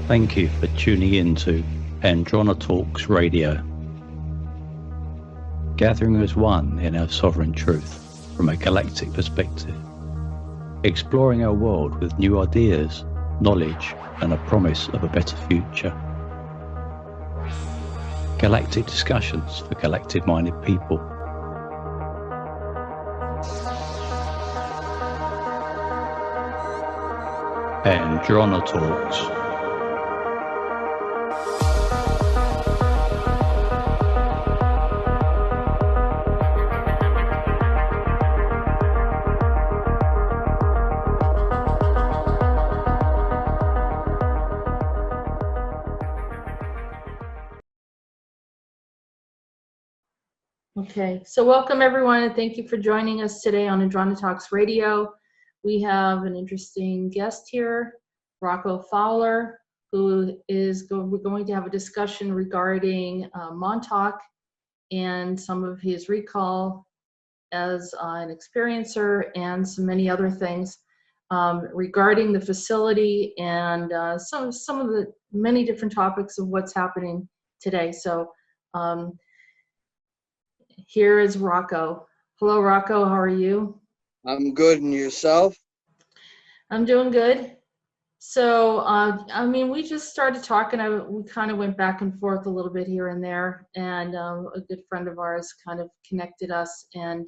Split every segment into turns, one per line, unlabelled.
Thank you for tuning in to Andronetalks Radio, gathering as one in our sovereign truth from a galactic perspective, exploring our world with new ideas, knowledge, and a promise of a better future. Galactic discussions for galactic-minded people. Andronetalks.
Okay, so welcome everyone, and thank you for joining us today on Andronetalks Radio. We have an interesting guest here, Rocko Fowler, who is we're going to have a discussion regarding Montauk and some of his recall as an experiencer and some many other things regarding the facility and some of the many different topics of what's happening today. So here is Rocco. Hello, Rocco. How are you?
I'm good. And yourself?
I'm doing good. So, I mean, we just started talking. We kind of went back and forth a little bit here and there, and a good friend of ours kind of connected us. And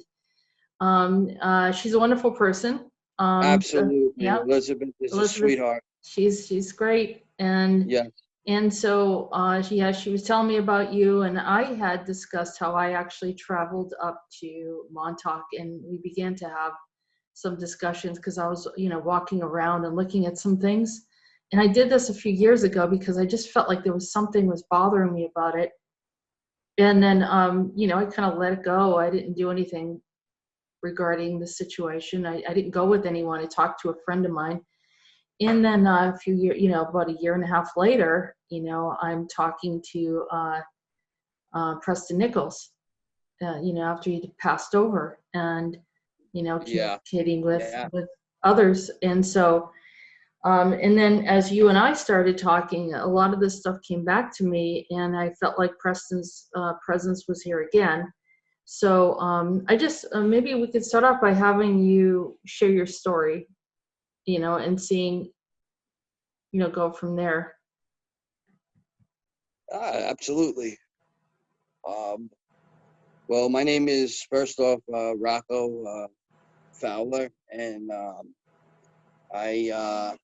she's a wonderful person.
Absolutely.
Yeah.
Elizabeth is a sweetheart.
She's great. And
yeah.
And so she was telling me about you, and I had discussed how I actually traveled up to Montauk, and we began to have some discussions because I was, walking around and looking at some things. And I did this a few years ago because I just felt like there was something was bothering me about it. And then, I kind of let it go. I didn't do anything regarding the situation. I didn't go with anyone. I talked to a friend of mine. And then a few years, about a year and a half later, I'm talking to Preston Nichols, after he passed over, and, communicating with others. And so, and then as you and I started talking, a lot of this stuff came back to me, and I felt like Preston's presence was here again. So I just, maybe we could start off by having you share your story, and seeing, go from there.
Absolutely. Well, my name is, first off, Rocko Fowler, and I,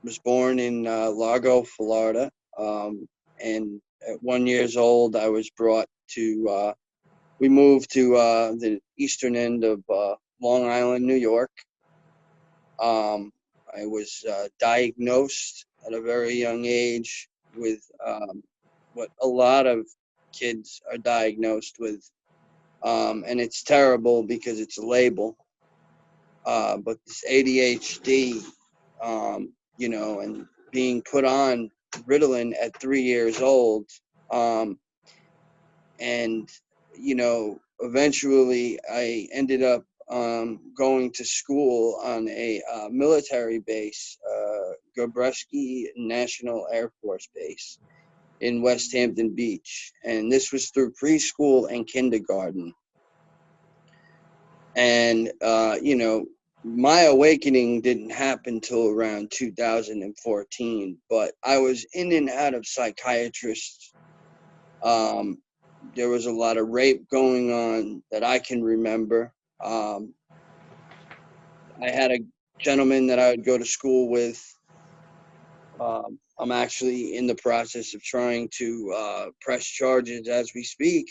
was born in Largo, Florida, and at 1 year old, I was brought to, we moved to the eastern end of Long Island, New York. I was diagnosed at a very young age with what a lot of kids are diagnosed with. And it's terrible because it's a label. But this ADHD, and being put on Ritalin at 3 years old, and, eventually I ended up going to school on a military base, Gabreski National Air Force Base in West Hampton Beach. And this was through preschool and kindergarten. And, my awakening didn't happen till around 2014, but I was in and out of psychiatrists. There was a lot of rape going on that I can remember. I had a gentleman that I would go to school with. I'm actually in the process of trying to press charges as we speak.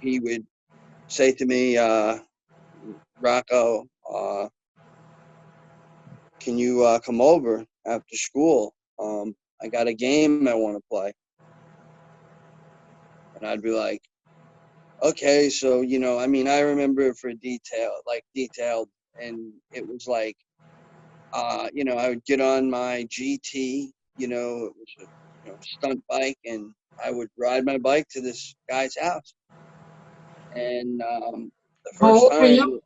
He would say to me, Rocco, can you come over after school? I got a game I want to play. And I'd be like, okay, so, I remember it for detailed, and it was like, I would get on my GT, it was a stunt bike, and I would ride my bike to this guy's house. And the first time.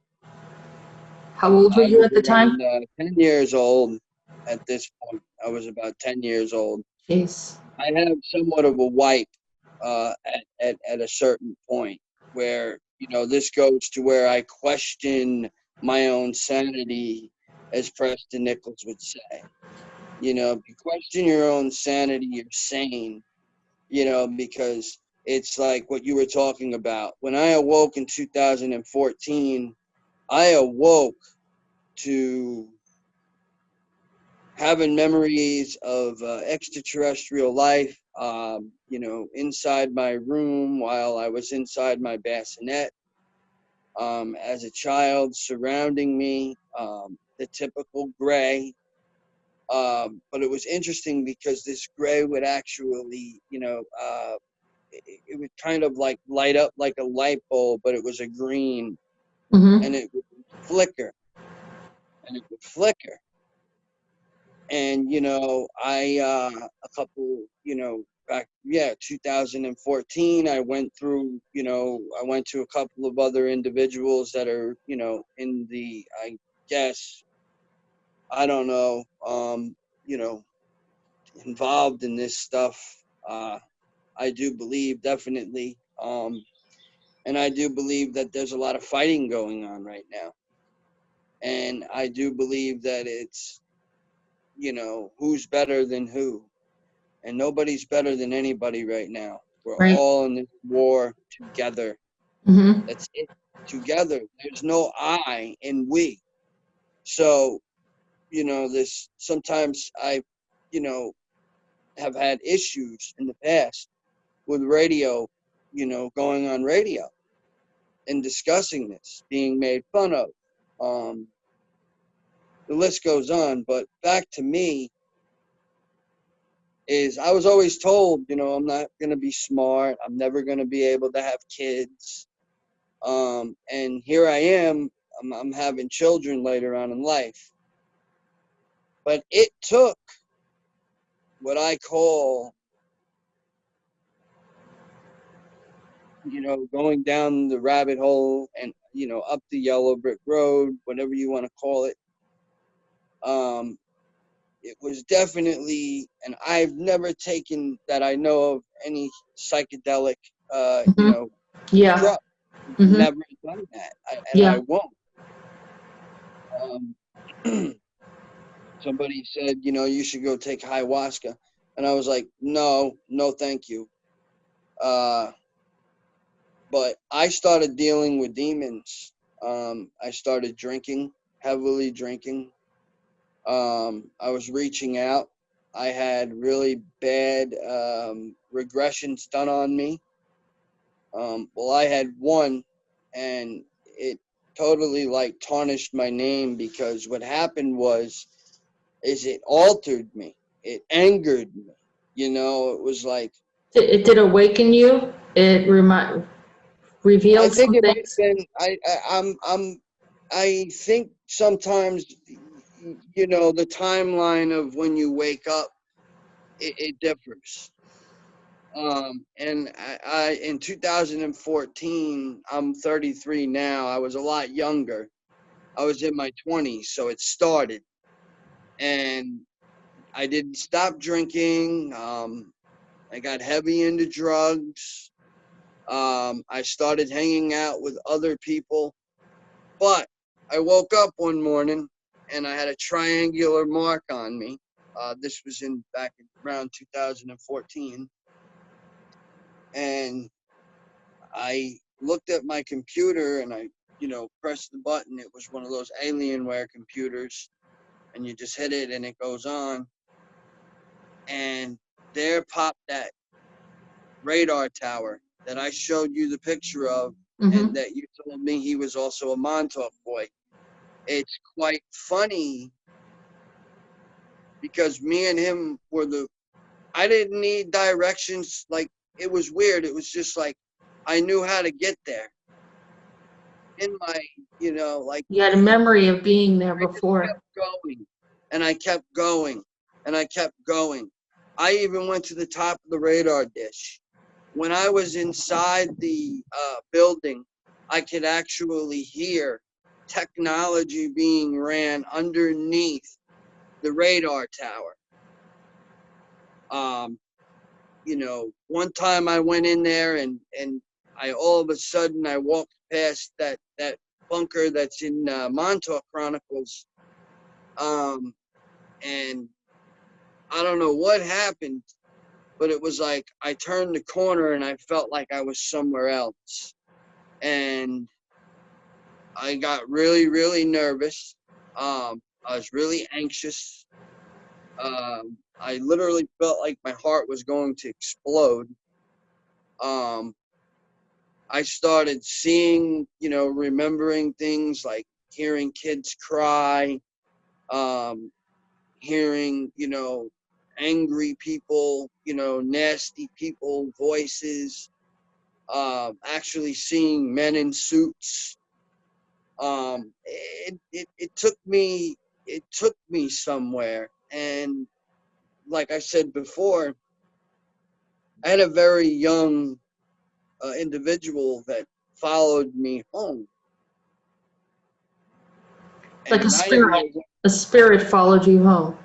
How old were
I
you
was
at the time?
around 10 years old at this point. I was about 10 years old.
Jeez.
I have somewhat of a wipe at a certain point where, this goes to where I question my own sanity, as Preston Nichols would say. If you question your own sanity, you're sane, because it's like what you were talking about. When I awoke in 2014, I awoke to having memories of extraterrestrial life, inside my room while I was inside my bassinet, as a child, surrounding me, the typical gray. But it was interesting because this gray would actually, it would kind of like light up like a light bulb, but it was a green,
Mm-hmm.
and it would flicker, and it would flicker. And, a couple, back, 2014, I went to a couple of other individuals that are, in the, I guess, I don't know, involved in this stuff. I do believe definitely. And I do believe that there's a lot of fighting going on right now. And I do believe that it's, who's better than who. And nobody's better than anybody right now. We're
Right.
all in this war together.
Mm-hmm.
That's it. Together. There's no I in we. So, this sometimes I, have had issues in the past with radio, going on radio and discussing this, being made fun of. The list goes on, but back to me is I was always told, I'm not going to be smart. I'm never going to be able to have kids. And here I am, I'm having children later on in life. But it took what I call, going down the rabbit hole and, up the yellow brick road, whatever you want to call it. It was definitely, and I've never taken that I know of any psychedelic,
Mm-hmm. Yeah.
drug.
Mm-hmm.
Never done that, and
Yeah.
I won't. Somebody said, you should go take ayahuasca, and I was like, no, thank you. But I started dealing with demons. I started drinking, heavily drinking. I was reaching out. I had really bad regressions done on me. Well, I had one, and it totally like tarnished my name, because what happened is it altered me. It angered me. It was like,
It did awaken you. It
I
revealed
think
some
it might have
things.
been. I think sometimes, the timeline of when you wake up, it differs. And I in 2014, I'm 33 now. I was a lot younger. I was in my 20s, so it started, and I didn't stop drinking. I got heavy into drugs. I started hanging out with other people, but I woke up one morning and I had a triangular mark on me. This was back around 2014, and I looked at my computer and I, pressed the button. It was one of those Alienware computers, and you just hit it and it goes on. And there popped that radar tower that I showed you the picture of,
Mm-hmm.
and that you told me he was also a Montauk boy. It's quite funny because me and him I didn't need directions. Like, it was weird. It was just like, I knew how to get there. In my, like,
You had a memory of being there
I just
before.
kept going, and I kept going, and I kept going. I even went to the top of the radar dish. When I was inside the building, I could actually hear technology being ran underneath the radar tower. You know, one time I went in there and I all of a sudden I walked past that bunker that's in Montauk Chronicles, and I don't know what happened, but it was like I turned the corner and I felt like I was somewhere else, and I got really, really nervous. I was really anxious. I literally felt like my heart was going to explode. I started seeing, you know, remembering things like hearing kids cry, hearing, you know, angry people, you know, nasty people, voices, actually seeing men in suits. It took me somewhere. And like I said before, I had a very young individual that followed me home.
Like
And I didn't know what,
a spirit followed you home.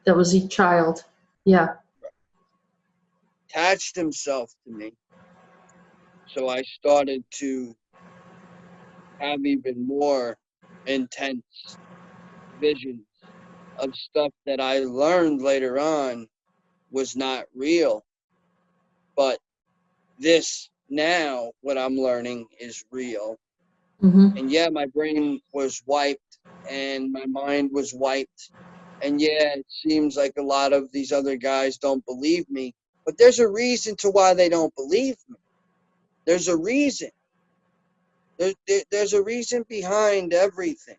That was a child. Yeah.
attached himself to me. So I started to have even more intense visions of stuff that I learned later on was not real. But this now, what I'm learning is real.
Mm-hmm.
And yeah, my brain was wiped and my mind was wiped. And yeah, it seems like a lot of these other guys don't believe me. But there's a reason to why they don't believe me. There's a reason. There's a reason behind everything.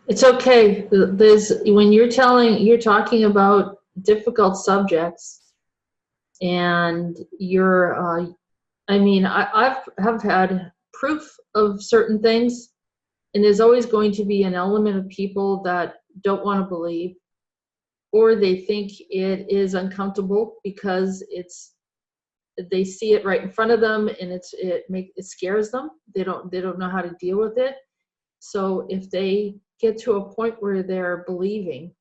It's okay. There's when you're talking about difficult subjects, and you're. I mean, I've had proof of certain things, and there's always going to be an element of people that don't want to believe, or they think it is uncomfortable because they see it right in front of them, and it scares them. They don't know how to deal with it. So if they get to a point where they're believing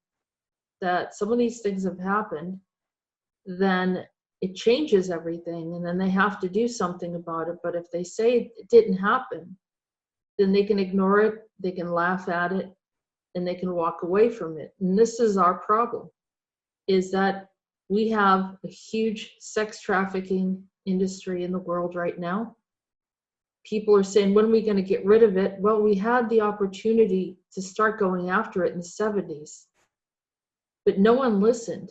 that some of these things have happened, then it changes everything, and then they have to do something about it. But if they say it didn't happen, then they can ignore it, they can laugh at it, and they can walk away from it. And this is our problem, is that we have a huge sex trafficking industry in the world right now. People are saying, when are we going to get rid of it? Well, we had the opportunity to start going after it in the 70s, but no one listened.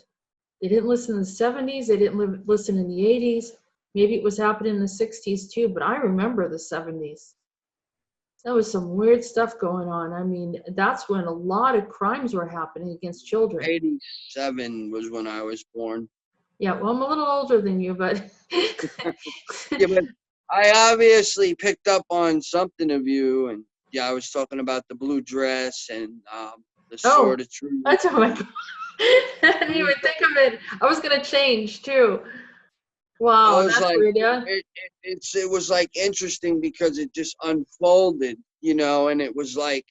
They didn't listen in the 70s. They didn't listen in the 80s. Maybe it was happening in the 60s too, but I remember the 70s. There was some weird stuff going on. I mean, that's when a lot of crimes were happening against children.
87 was when I was born.
Yeah, well, I'm a little older than you, but...
Yeah, but I obviously picked up on something of you, and yeah, I was talking about the blue dress and the sword of truth.
That's oh my God. I didn't even think of it. I was gonna change too. Wow, that's
like,
weird, yeah.
It was like interesting because it just unfolded, you know, and it was like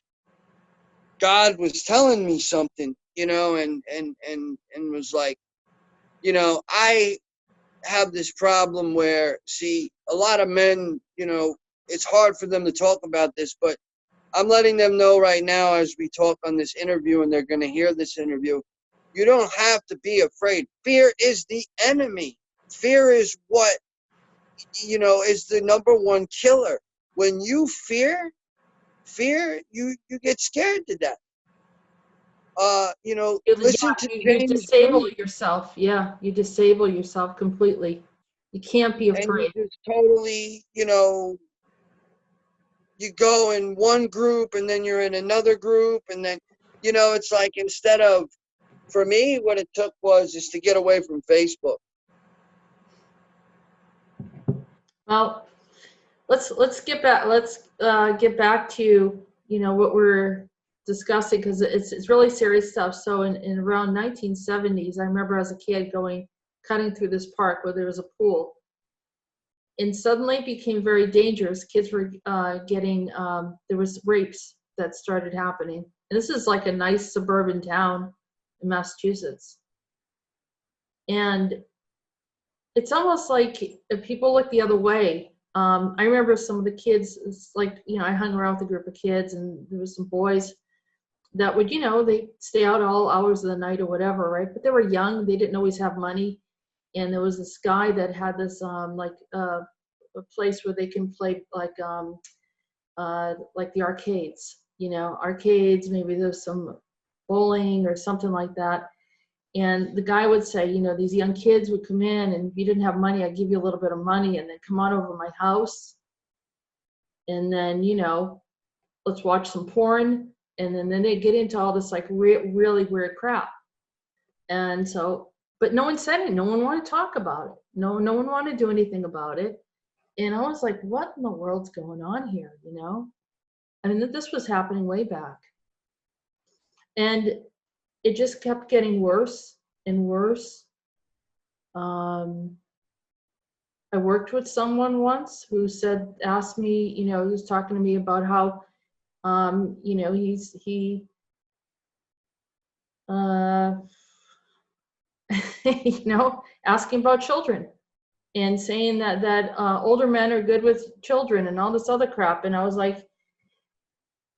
God was telling me something, you know, and was like, you know, I have this problem where, see, a lot of men, you know, it's hard for them to talk about this, but I'm letting them know right now as we talk on this interview, and they're going to hear this interview, you don't have to be afraid. Fear is the enemy. Fear is what, you know, is the number one killer. When you fear, you get scared to death. You know, listen to
you
James
disable
Brown.
yourself. Yeah, you disable yourself completely. You can't be afraid.
And you just totally, you know, you go in one group and then you're in another group, and then, you know, it's like, instead of, for me, what it took is to get away from Facebook.
Well, let's get back. Let's get back to, you know, what we're discussing, because it's really serious stuff. So in around 1970s, I remember as a kid cutting through this park where there was a pool, and suddenly it became very dangerous. Kids were getting, there was rapes that started happening. And this is like a nice suburban town in Massachusetts. And it's almost like people look the other way. I remember some of the kids, it's like, I hung around with a group of kids, and there was some boys that would, they stay out all hours of the night or whatever, right? But they were young, they didn't always have money. And there was this guy that had this, a place where they can play like the arcades, arcades, maybe there's some bowling or something like that. And the guy would say, these young kids would come in, and if you didn't have money, I'd give you a little bit of money, and then come on over to my house. And then, let's watch some porn. And then they get into all this like really weird crap. And so, but no one said it. No one wanted to talk about it. No one wanted to do anything about it. And I was like, what in the world's going on here? I mean, this was happening way back. And it just kept getting worse and worse. I worked with someone once who asked me, he was talking to me about how, asking about children and saying that older men are good with children and all this other crap. And I was like,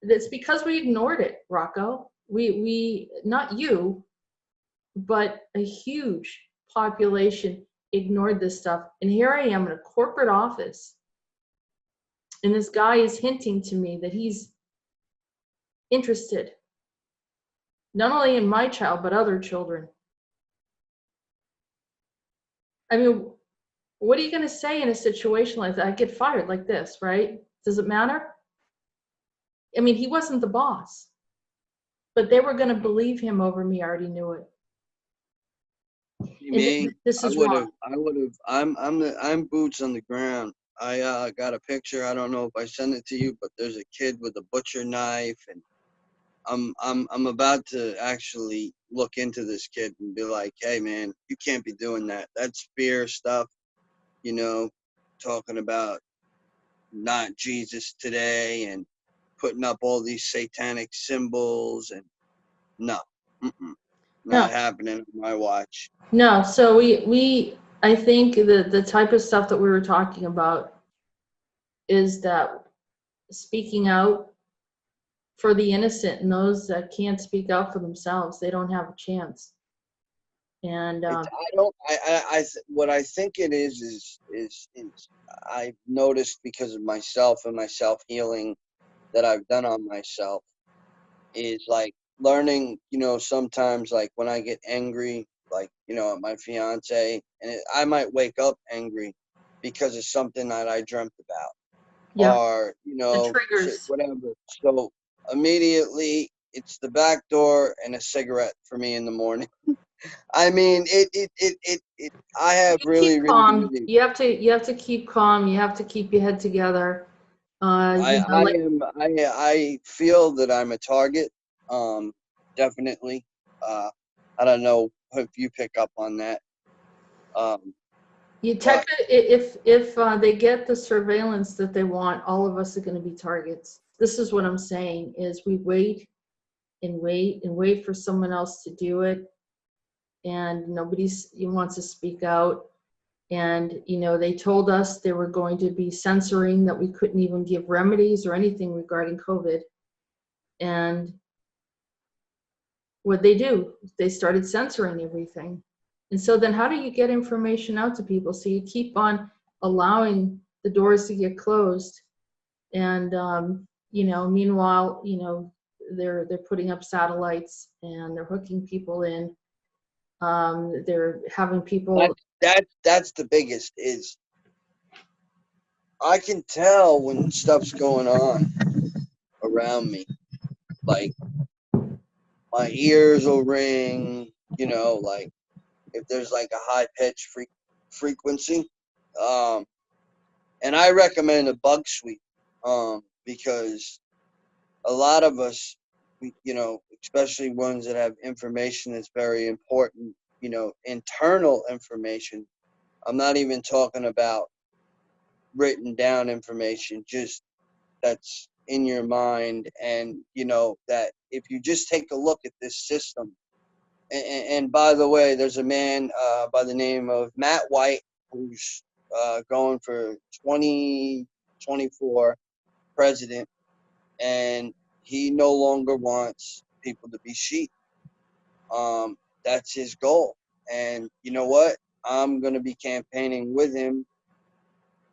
it's because we ignored it, Rocco. We not you, but a huge population ignored this stuff. And here I am in a corporate office, and this guy is hinting to me that he's interested not only in my child, but other children. I mean, what are you going to say in a situation like that? I get fired like this, right? Does it matter? I mean, he wasn't the boss, but they were going to believe him over me. I already knew it. This is wrong.
I'm boots on the ground. I got a picture. I don't know if I sent it to you, but there's a kid with a butcher knife, and I'm about to actually look into this kid and be like, hey man, you can't be doing that. That's fear stuff, talking about not Jesus today and putting up all these satanic symbols, and not happening on my watch.
No, so I think the type of stuff that we were talking about is that speaking out for the innocent and those that can't speak out for themselves, they don't have a chance. And
what I think it is I've noticed, because of myself and my self-healing that I've done on myself, is like learning, sometimes like when I get angry, like, at my fiance, and I might wake up angry because of something that I dreamt about.
Yeah.
Or,
the triggers.
whatever. So immediately it's the back door and a cigarette for me in the morning. I mean, I have really
calm. You have to keep calm. You have to keep your head together.
I feel that I'm a target. Definitely. I don't know if you pick up on that.
If they get the surveillance that they want, all of us are going to be targets. This is what I'm saying, is we wait and wait and wait for someone else to do it, and nobody wants to speak out. And they told us they were going to be censoring, that we couldn't even give remedies or anything regarding COVID. And what they do, they started censoring everything. And so then how do you get information out to people? So you keep on allowing the doors to get closed. And, meanwhile, they're putting up satellites and they're hooking people in. They're having people.
That's the biggest, is I can tell when stuff's going on around me. Like, my ears will ring, like if there's like a high pitch frequency. And I recommend a bug sweep, because a lot of us, especially ones that have information that's very important, internal information. I'm not even talking about, written down information, just that's in your mind. And, you know, that if you just take a look at this system, and by the way, there's a man by the name of Matt White who's going for 2024 president, and he no longer wants people to be sheep. That's his goal. And you know what? I'm going to be campaigning with him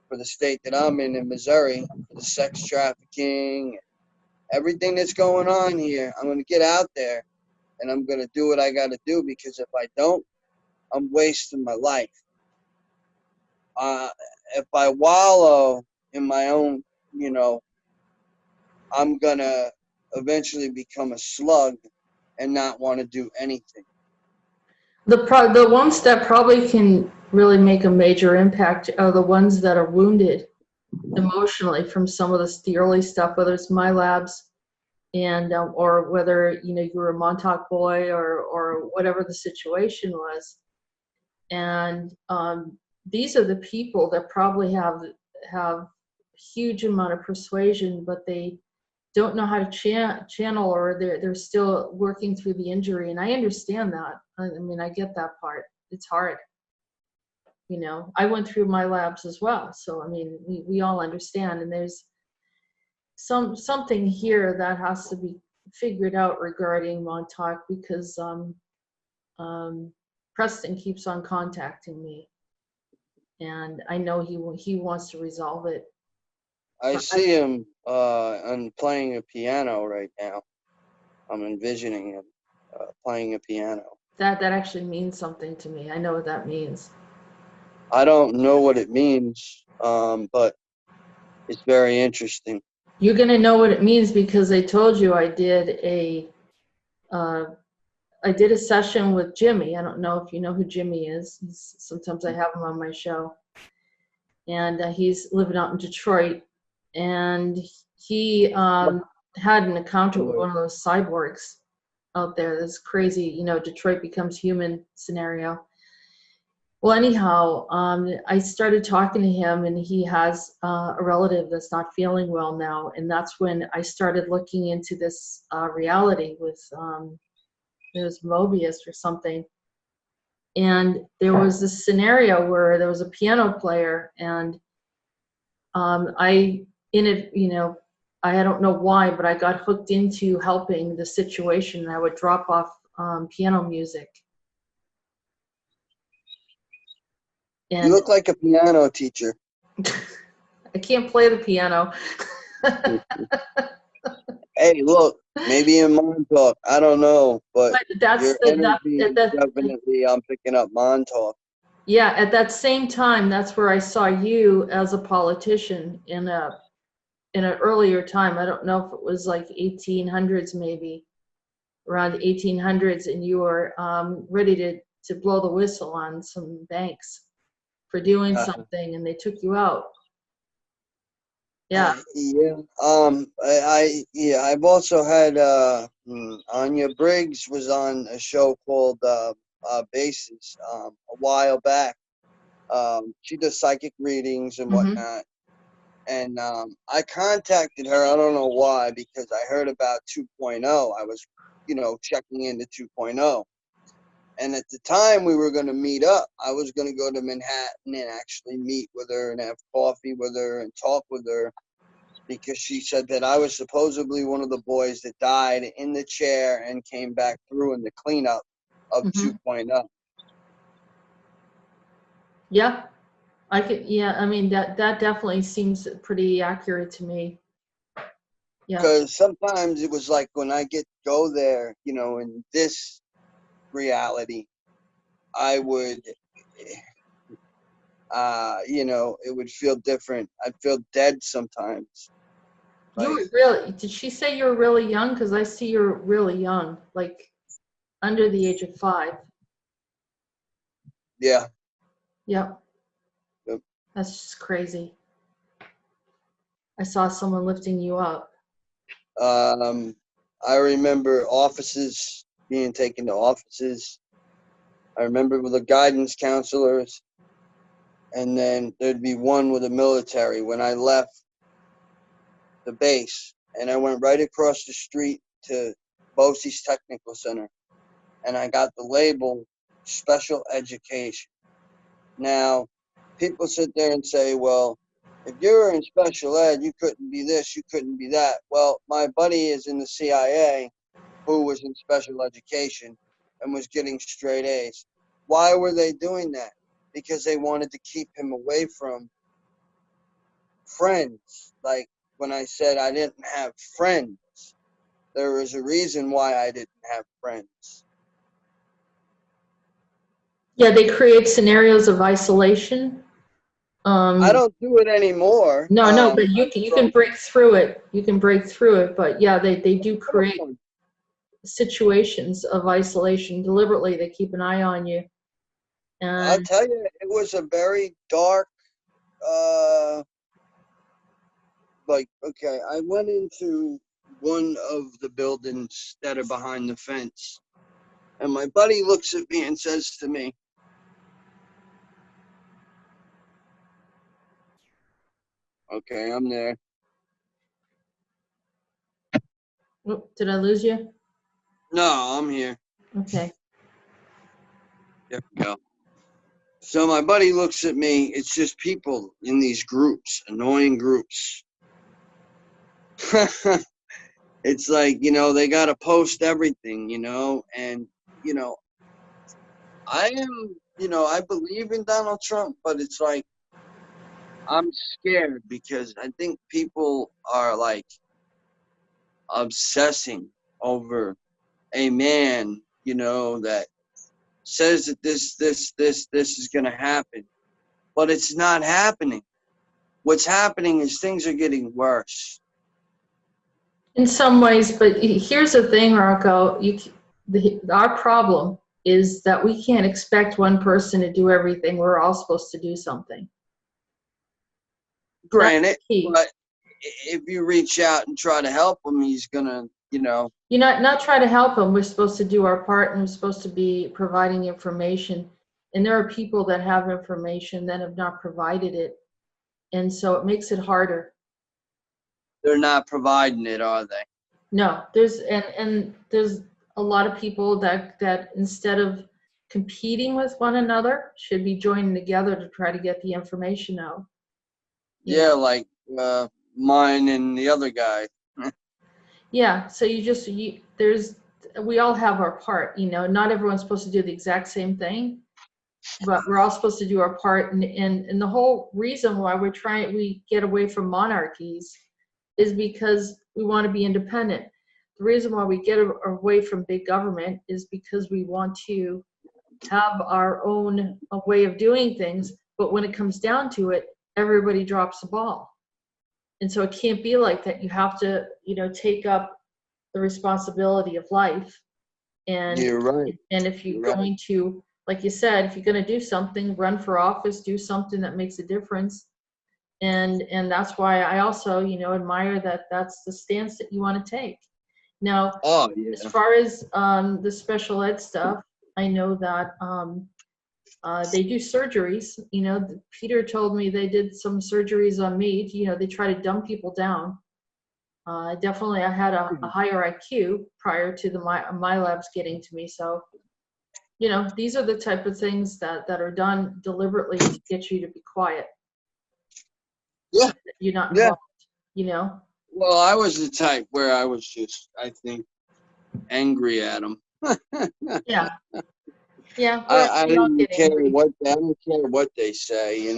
for the state that I'm in Missouri, for the sex trafficking, everything that's going on here. I'm going to get out there and I'm going to do what I got to do, because if I don't, I'm wasting my life. If I wallow in my own, you know, I'm going to eventually become a slug and not want to do anything.
The ones that probably can really make a major impact are the ones that are wounded emotionally from some of the early stuff, whether it's my labs and or whether, you know, you were a Montauk boy or whatever the situation was. And these are the people that probably have huge amount of persuasion, but they don't know how to channel, or they're still working through the injury. And I understand that. I mean, I get that part. It's hard. You know, I went through my labs as well. So, I mean, we all understand. And there's something here that has to be figured out regarding Montauk, because Preston keeps on contacting me. And I know he wants to resolve it.
I see him playing a piano right now. I'm envisioning him playing a piano.
That actually means something to me. I know what that means.
I don't know what it means, but it's very interesting.
You're going to know what it means because I told you I did a session with Jimmy. I don't know if you know who Jimmy is. Sometimes I have him on my show. And he's living out in Detroit. And he had an encounter with one of those cyborgs out there. This crazy, you know, Detroit becomes human scenario. Well, anyhow, I started talking to him, and he has a relative that's not feeling well now. And that's when I started looking into this reality with, it was Mobius or something. And there was this scenario where there was a piano player, and I don't know why, but I got hooked into helping the situation, and I would drop off piano music. And
you look like a piano teacher.
I can't play the piano.
Hey, look, maybe in Montauk, I don't know, but
that's
your energy is definitely, I'm picking up Montauk.
Yeah, at that same time, that's where I saw you as a politician in an earlier time. I don't know if it was like 1800s, maybe around 1800s, and you were ready to blow the whistle on some banks for doing something, and they took you out. Yeah.
I've also had Anya Briggs was on a show called Basis a while back. She does psychic readings and whatnot. And I contacted her, I don't know why, because I heard about 2.0. I was, checking into 2.0. And at the time we were going to meet up, I was going to go to Manhattan and actually meet with her and have coffee with her and talk with her, because she said that I was supposedly one of the boys that died in the chair and came back through in the cleanup of 2.0.
Yeah. I mean, that definitely seems pretty accurate to me. Yeah.
Because sometimes it was like when I go there, in this reality, I would, it would feel different. I'd feel dead sometimes.
You were really, did she say you were really young? Because I see you're really young, like under the age of 5.
Yeah.
Yep.
Yep.
That's just crazy. I saw someone lifting you up.
I remember offices, being taken to offices. I remember with the guidance counselors. and then there'd be one with the military. When I left the base, and I went right across the street to Bosie's Technical Center, and I got the label special education. Now, people sit there and say, well, if you're in special ed, you couldn't be this, you couldn't be that. Well, my buddy is in the CIA who was in special education and was getting straight A's. Why were they doing that? Because they wanted to keep him away from friends. Like when I said I didn't have friends, there was a reason why I didn't have friends.
Yeah, they create scenarios of isolation.
I don't do it anymore.
No, but you can break through it. You can break through it, but yeah, they do create situations of isolation deliberately. They keep an eye on you. And
I'll tell you, it was a very dark, okay, I went into one of the buildings that are behind the fence, and my buddy looks at me and says to me, okay, I'm there.
oh, did I lose you?
No, I'm here.
Okay.
There we go. So my buddy looks at me. It's just people in these groups, annoying groups. It's like, they got to post everything, and, I am, I believe in Donald Trump, but it's like, I'm scared because I think people are like obsessing over a man, that says that this is going to happen, but it's not happening. What's happening is things are getting worse.
In some ways, but here's the thing, Rocco. Our problem is that we can't expect one person to do everything. We're all supposed to do something.
Granted, but if you reach out and try to help him, he's gonna,
You not try to help him. We're supposed to do our part, and we're supposed to be providing information. And there are people that have information that have not provided it, and so it makes it harder.
They're not providing it, are they?
No, there's a lot of people that instead of competing with one another should be joining together to try to get the information out.
Yeah, like mine and the other guy.
Yeah, so we all have our part, not everyone's supposed to do the exact same thing, but we're all supposed to do our part. And the whole reason why we get away from monarchies is because we want to be independent. The reason why we get away from big government is because we want to have our own way of doing things, but when it comes down to it, everybody drops the ball. And so it can't be like that. You have to, take up the responsibility of life. And
you're right.
And if you're going to, like you said, if you're going to do something, run for office, do something that makes a difference. And that's why I also, admire that that's the stance that you want to take. Now, as far as the special ed stuff, I know that they do surgeries. Peter told me they did some surgeries on me. They try to dumb people down. Definitely, I had a higher IQ prior to my labs getting to me. So, these are the type of things that are done deliberately to get you to be quiet.
Yeah.
You're not involved,
Well, I was the type where I was just, I think, angry at them.
Yeah. Yeah.
I don't care what they say,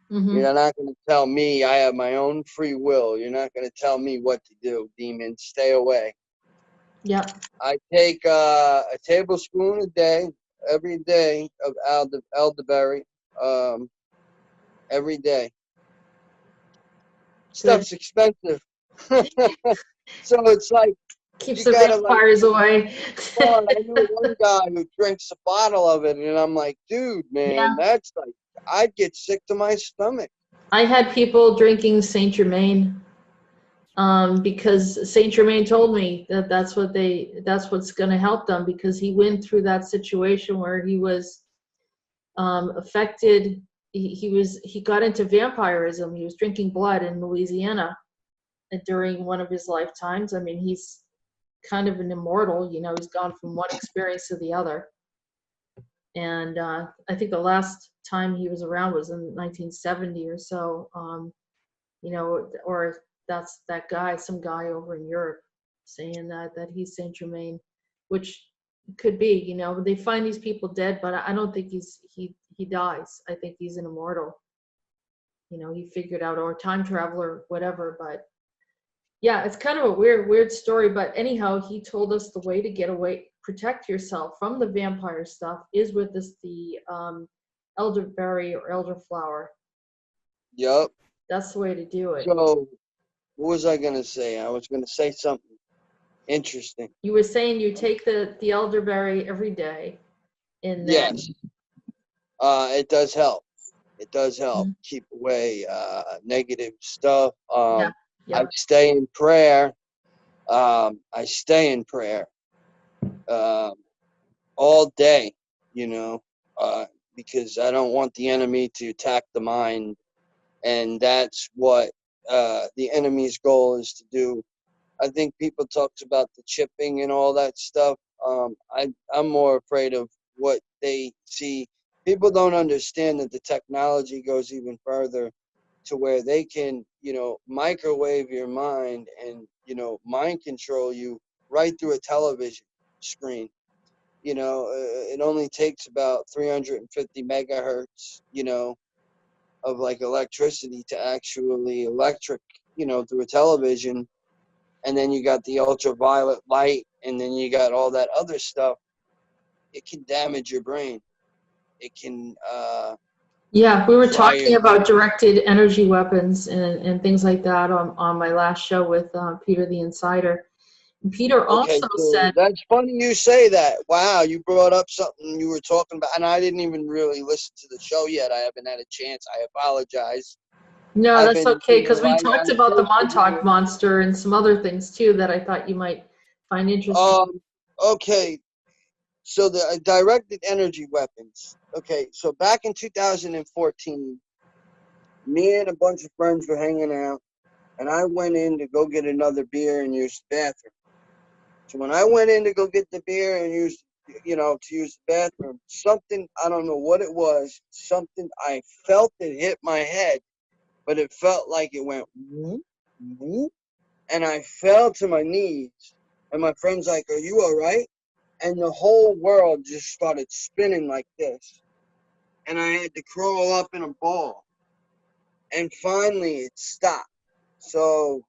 Mm-hmm.
You're not going to tell me. I have my own free will. You're not going to tell me what to do, demon. Stay away.
Yeah.
I take a tablespoon a day, every day, of elderberry, every day. Stuff's expensive. So it's like,
keeps the vampires away.
Well, I know one guy who drinks a bottle of it, and I'm like, dude, man, that's like, I'd get sick to my stomach.
I had people drinking Saint Germain because Saint Germain told me that's what's going to help them, because he went through that situation where he was affected he got into vampirism. He was drinking blood in Louisiana during one of his lifetimes. I mean, he's kind of an immortal, you know, he's gone from one experience to the other. And I think the last time he was around was in 1970 or so, you know, or that's that guy, some guy over in Europe saying that he's Saint Germain, which could be, you know, they find these people dead, but I don't think he dies. I think he's an immortal. You know, he figured out, or time traveler, whatever. But yeah, it's kind of a weird story. But anyhow, he told us the way to get away, protect yourself from the vampire stuff is with the elderberry or elderflower.
Yep.
That's the way to do it.
So, what was I gonna say? I was gonna say something interesting.
You were saying you take the elderberry every day, and then
Yes. It does help. It does help
Mhm.
keep away negative stuff.
Yeah.
I stay in prayer. I stay in prayer all day, you know, because I don't want the enemy to attack the mind, and that's what the enemy's goal is to do. I think people talked about the chipping and all that stuff. I'm more afraid of what they see. People don't understand that the technology goes even further to where they can, you know, microwave your mind and, you know, mind control you right through a television screen. You know, it only takes about 350 megahertz, you know, of like electricity to actually electric, you know, through a television. And then you got the ultraviolet light, and then you got all that other stuff. It can damage your brain. It can
Yeah, we were
fry your
talking about
brain.
directed energy weapons and things like that on my last show with Peter the Insider. And Peter
Okay,
also
so
said,
that's funny you say that. Wow, you brought up something you were talking about, and I didn't even really listen to the show yet. I haven't had a chance. I apologize.
no,
I've
that's
been
okay,
being
because we
right
talked
on
about the
social
Montauk
media.
monster and some other things too that I thought you might find interesting.
Okay, so the directed energy weapons. Okay, so back in 2014, me and a bunch of friends were hanging out, and I went in to go get another beer and use the bathroom. So when I went in to go get the beer and use, you know, to use the bathroom, something, I don't know what it was, something, I felt it hit my head, but it felt like it went whoop, whoop, and I fell to my knees. And my friend's like, "Are you all right?" And the whole world just started spinning like this. And I had to crawl up in a ball. And finally it stopped. So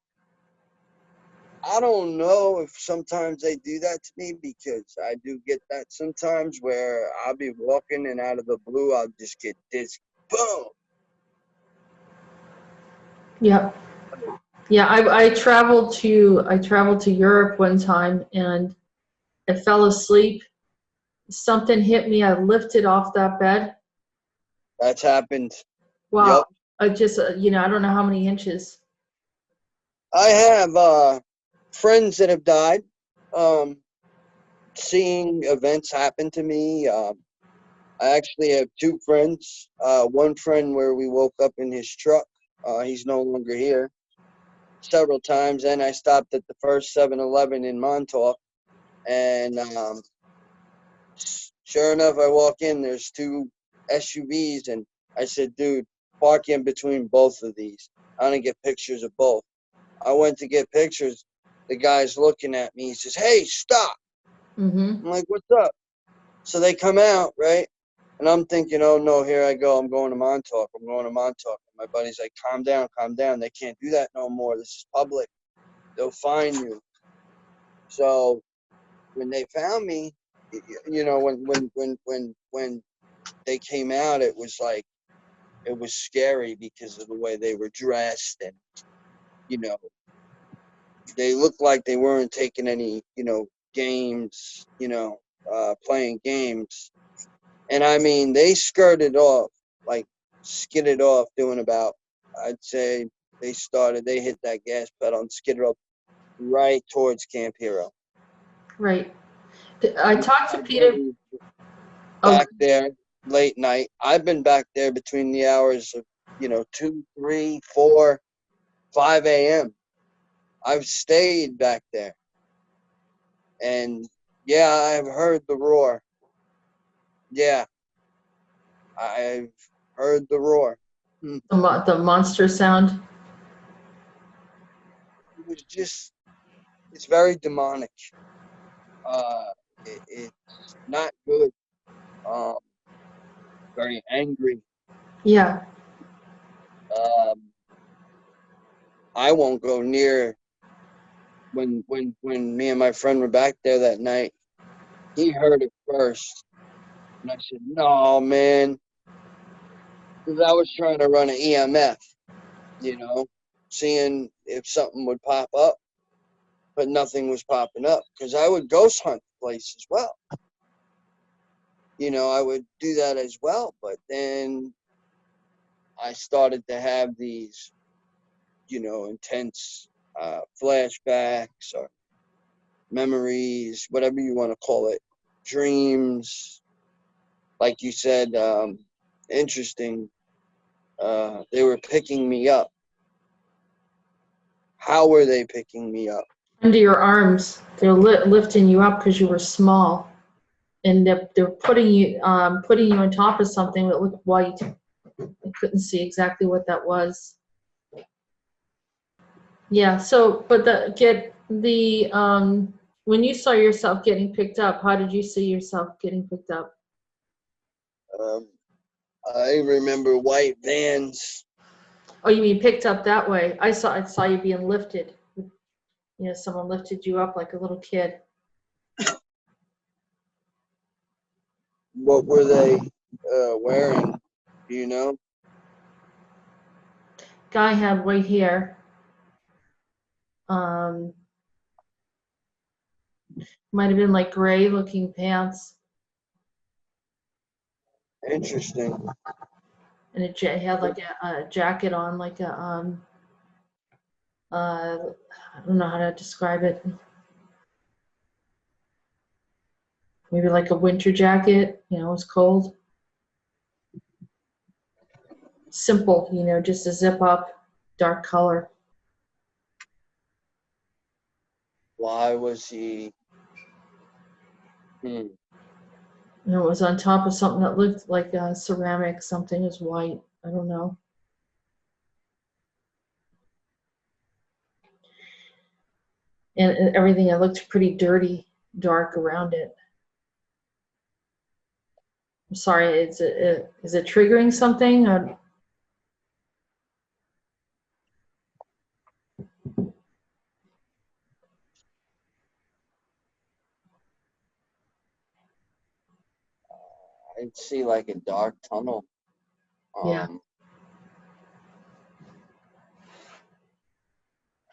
I don't know if sometimes they do that to me, because I do get that sometimes where I'll be walking and out of the blue I'll just get this boom.
Yeah. Yeah, I traveled to Europe one time and I fell asleep. Something hit me. I lifted off that bed.
That's happened.
Wow.
Yep.
I just, you know, I don't know how many inches.
I have friends that have died. Seeing events happen to me. I actually have two friends. One friend where we woke up in his truck. He's no longer here. Several times, and I stopped at the first 7-Eleven in Montauk, and sure enough, I walk in. There's two SUVs, and I said, "Dude, park in between both of these. I want to get pictures of both." I went to get pictures. The guy's looking at me. He says, "Hey, stop."
Mm-hmm.
I'm like, "What's up?" So they come out, right? And I'm thinking, "Oh no, here I go. I'm going to Montauk. I'm going to Montauk." And my buddy's like, calm down. They can't do that no more. This is public. They'll fine you." So when they found me, you know, when they came out, it was like, it was scary because of the way they were dressed, and you know, they looked like they weren't taking any, you know, games, you know, playing games. And I mean, they skirted off, like skidded off, doing about, I'd say they hit that gas pedal and skidded off right towards Camp Hero.
Right. I talked to
My
Peter.
buddy
Oh,
back there, late night. I've been back there between the hours of, 2, 3, 4, 5 a.m. I've stayed back there. And yeah, I've heard the roar. Yeah, I've heard the roar.
The monster sound.
It was just, it's very demonic. It's not good. Very angry.
Yeah.
I won't go near. When me and my friend were back there that night, he heard it first, and I said, "No, man," because I was trying to run an EMF, seeing if something would pop up, but nothing was popping up. Because I would ghost hunt the place as well. I would do that as well, but then I started to have these, intense flashbacks or memories, whatever you want to call it, dreams. Like you said, interesting. They were picking me up. How were they picking me up?
Under your arms. They're lifting you up because you were small. And they're putting you on top of something that looked white. I couldn't see exactly what that was. Yeah. So, but when you saw yourself getting picked up, how did you see yourself getting picked up?
I remember white vans.
Oh, you mean picked up that way? I saw you being lifted. Someone lifted you up like a little kid.
What were they wearing? Do you know?
Guy had white hair. Might have been like gray looking pants.
Interesting.
And he had like a jacket on, like a I don't know how to describe it. Maybe like a winter jacket. It was cold. Simple, just a zip up, dark color.
Why was he?
It was on top of something that looked like ceramic. Something is white. I don't know. And everything, it looked pretty dirty, dark around it. I'm sorry, is it triggering something?
I'd see like a dark tunnel.
Yeah.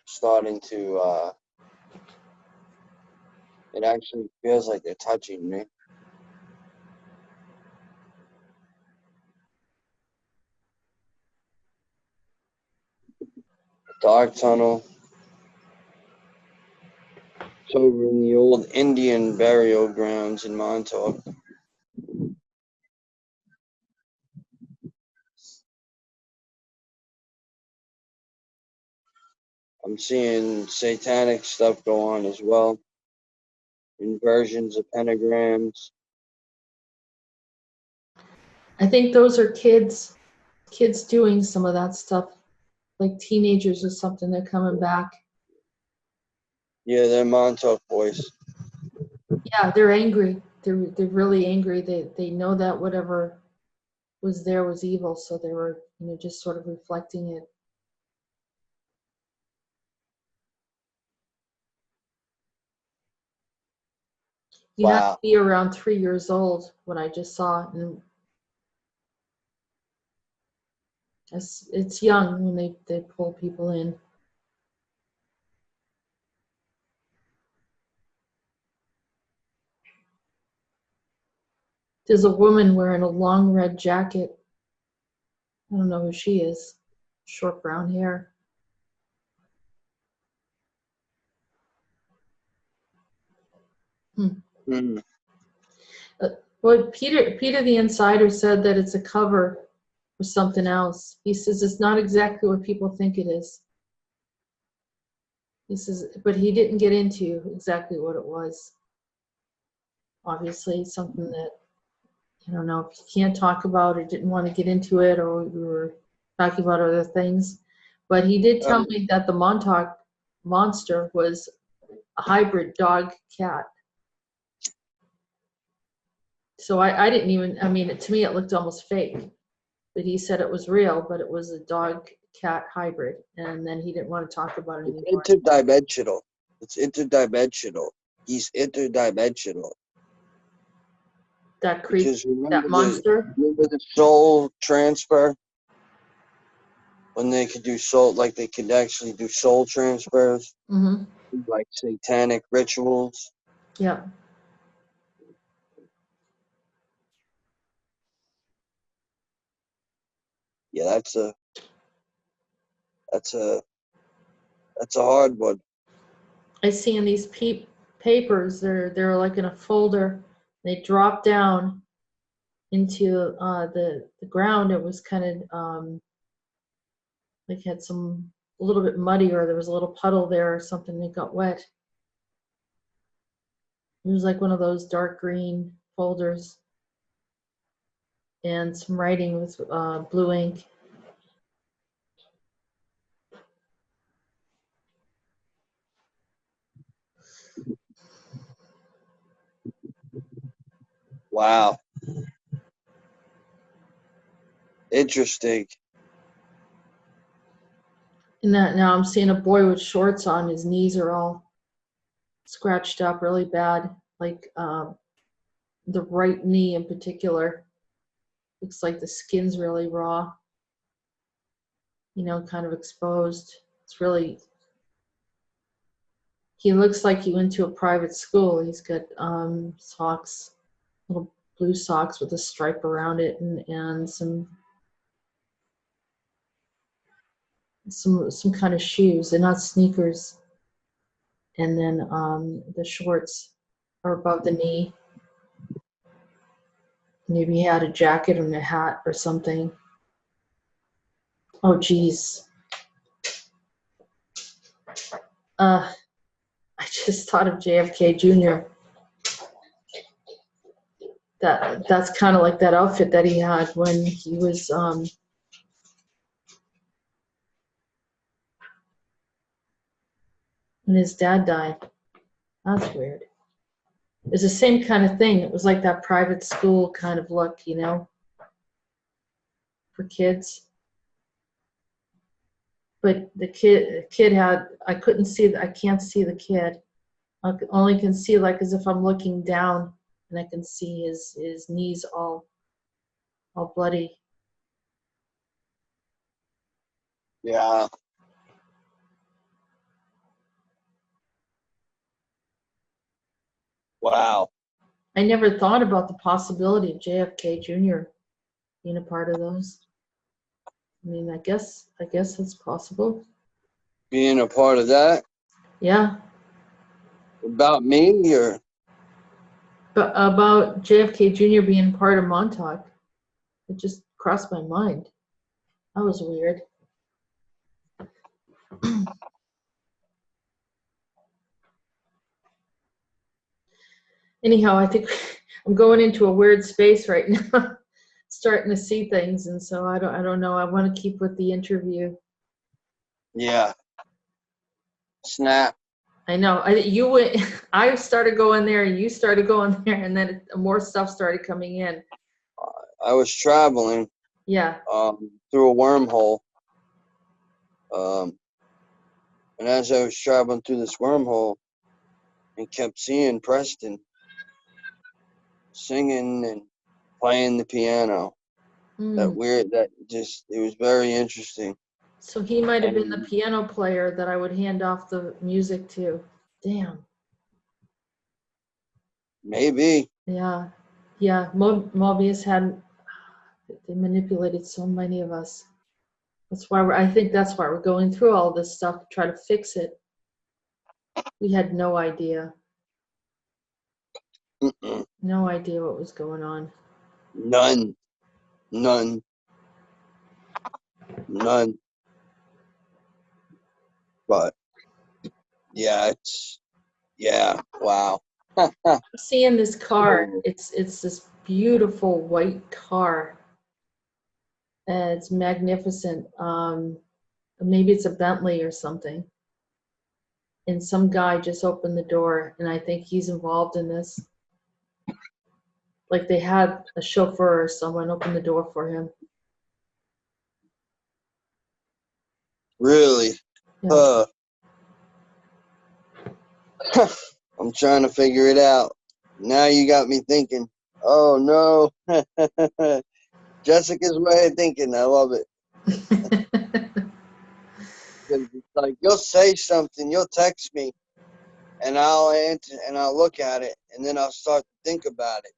Starting to. It actually feels like they're touching me. Dark tunnel. It's over in the old Indian burial grounds in Montauk. I'm seeing satanic stuff go on as well. Inversions of pentagrams.
I think those are kids doing some of that stuff, like teenagers or something. They're coming back.
Yeah, they're Montauk boys.
Yeah, they're angry. They're really angry. They know that whatever was there was evil, so they were just sort of reflecting it. You had to be around 3 years old when I just saw it, and it's young when they pull people in. There's a woman wearing a long red jacket. I don't know who she is. Short brown hair. Well, Peter the Insider said that it's a cover for something else. He says it's not exactly what people think it is. He says, but he didn't get into exactly what it was. Obviously, something that, I don't know, if you can't talk about or didn't want to get into it, or we were talking about other things. But he did tell me that the Montauk monster was a hybrid dog-cat. So I didn't even, I mean, to me it looked almost fake. But he said it was real, but it was a dog-cat hybrid. And then he didn't want to talk about it anymore.
It's interdimensional. It's interdimensional. He's interdimensional.
That creature, that monster?
Remember the soul transfer? When they could do soul, like they could actually do soul transfers?
Mm-hmm.
Like satanic rituals?
Yeah.
Yeah, that's a hard one.
I see in these papers, they're like in a folder. They drop down into the ground. It was kind of like had a little bit muddy, or there was a little puddle there or something that got wet. It was like one of those dark green folders, and some writing with blue ink.
Wow. Interesting.
And now I'm seeing a boy with shorts on. His knees are all scratched up really bad, like the right knee in particular. Looks like the skin's really raw, kind of exposed. It's really, he looks like he went to a private school. He's got socks, little blue socks with a stripe around it, and some kind of shoes. They're not sneakers. And then the shorts are above the knee. Maybe he had a jacket and a hat or something. Oh, geez. I just thought of JFK Jr. That's kind of like that outfit that he had when he was when his dad died. That's weird. It's the same kind of thing. It was like that private school kind of look, for kids. But the kid had, I can't see the kid. I only can see like as if I'm looking down, and I can see his knees all bloody.
Yeah. Wow.
I never thought about the possibility of JFK Jr. being a part of those. I mean, I guess it's possible.
Being a part of that?
Yeah.
About me, or?
But about JFK Jr. being part of Montauk. It just crossed my mind. That was weird. Anyhow, I think I'm going into a weird space right now, starting to see things, and so I don't know. I want to keep with the interview.
Yeah. Snap.
I know. I started going there, and you started going there, and then more stuff started coming in.
I was traveling.
Yeah.
Through a wormhole. And as I was traveling through this wormhole, I kept seeing Preston singing and playing the piano. It was very interesting.
So he might have been the piano player that I would hand off the music to. Damn.
Maybe.
Yeah. Mobius they manipulated so many of us. I think that's why we're going through all this stuff to try to fix it. We had no idea. No idea what was going on.
None. But yeah, wow.
Seeing this car, it's this beautiful white car. And it's magnificent. Maybe it's a Bentley or something. And some guy just opened the door, and I think he's involved in this. Like they had a chauffeur or someone open the door for him.
Really?
Yeah.
I'm trying to figure it out. Now you got me thinking. Oh no. Jessica's way of thinking. I love it. It's like you'll say something, you'll text me, and I'll answer, and I'll look at it, and then I'll start to think about it.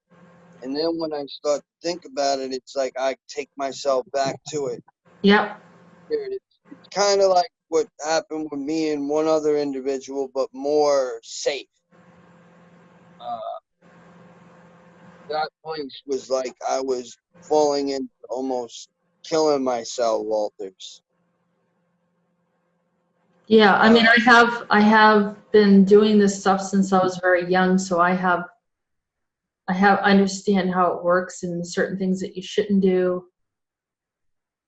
And then when I start to think about it, it's like I take myself back to it.
Yep.
It's kind of like what happened with me and one other individual, but more safe. That place was like I was falling into almost killing myself, Walters.
Yeah, I mean, I have been doing this stuff since I was very young, so I understand how it works and certain things that you shouldn't do.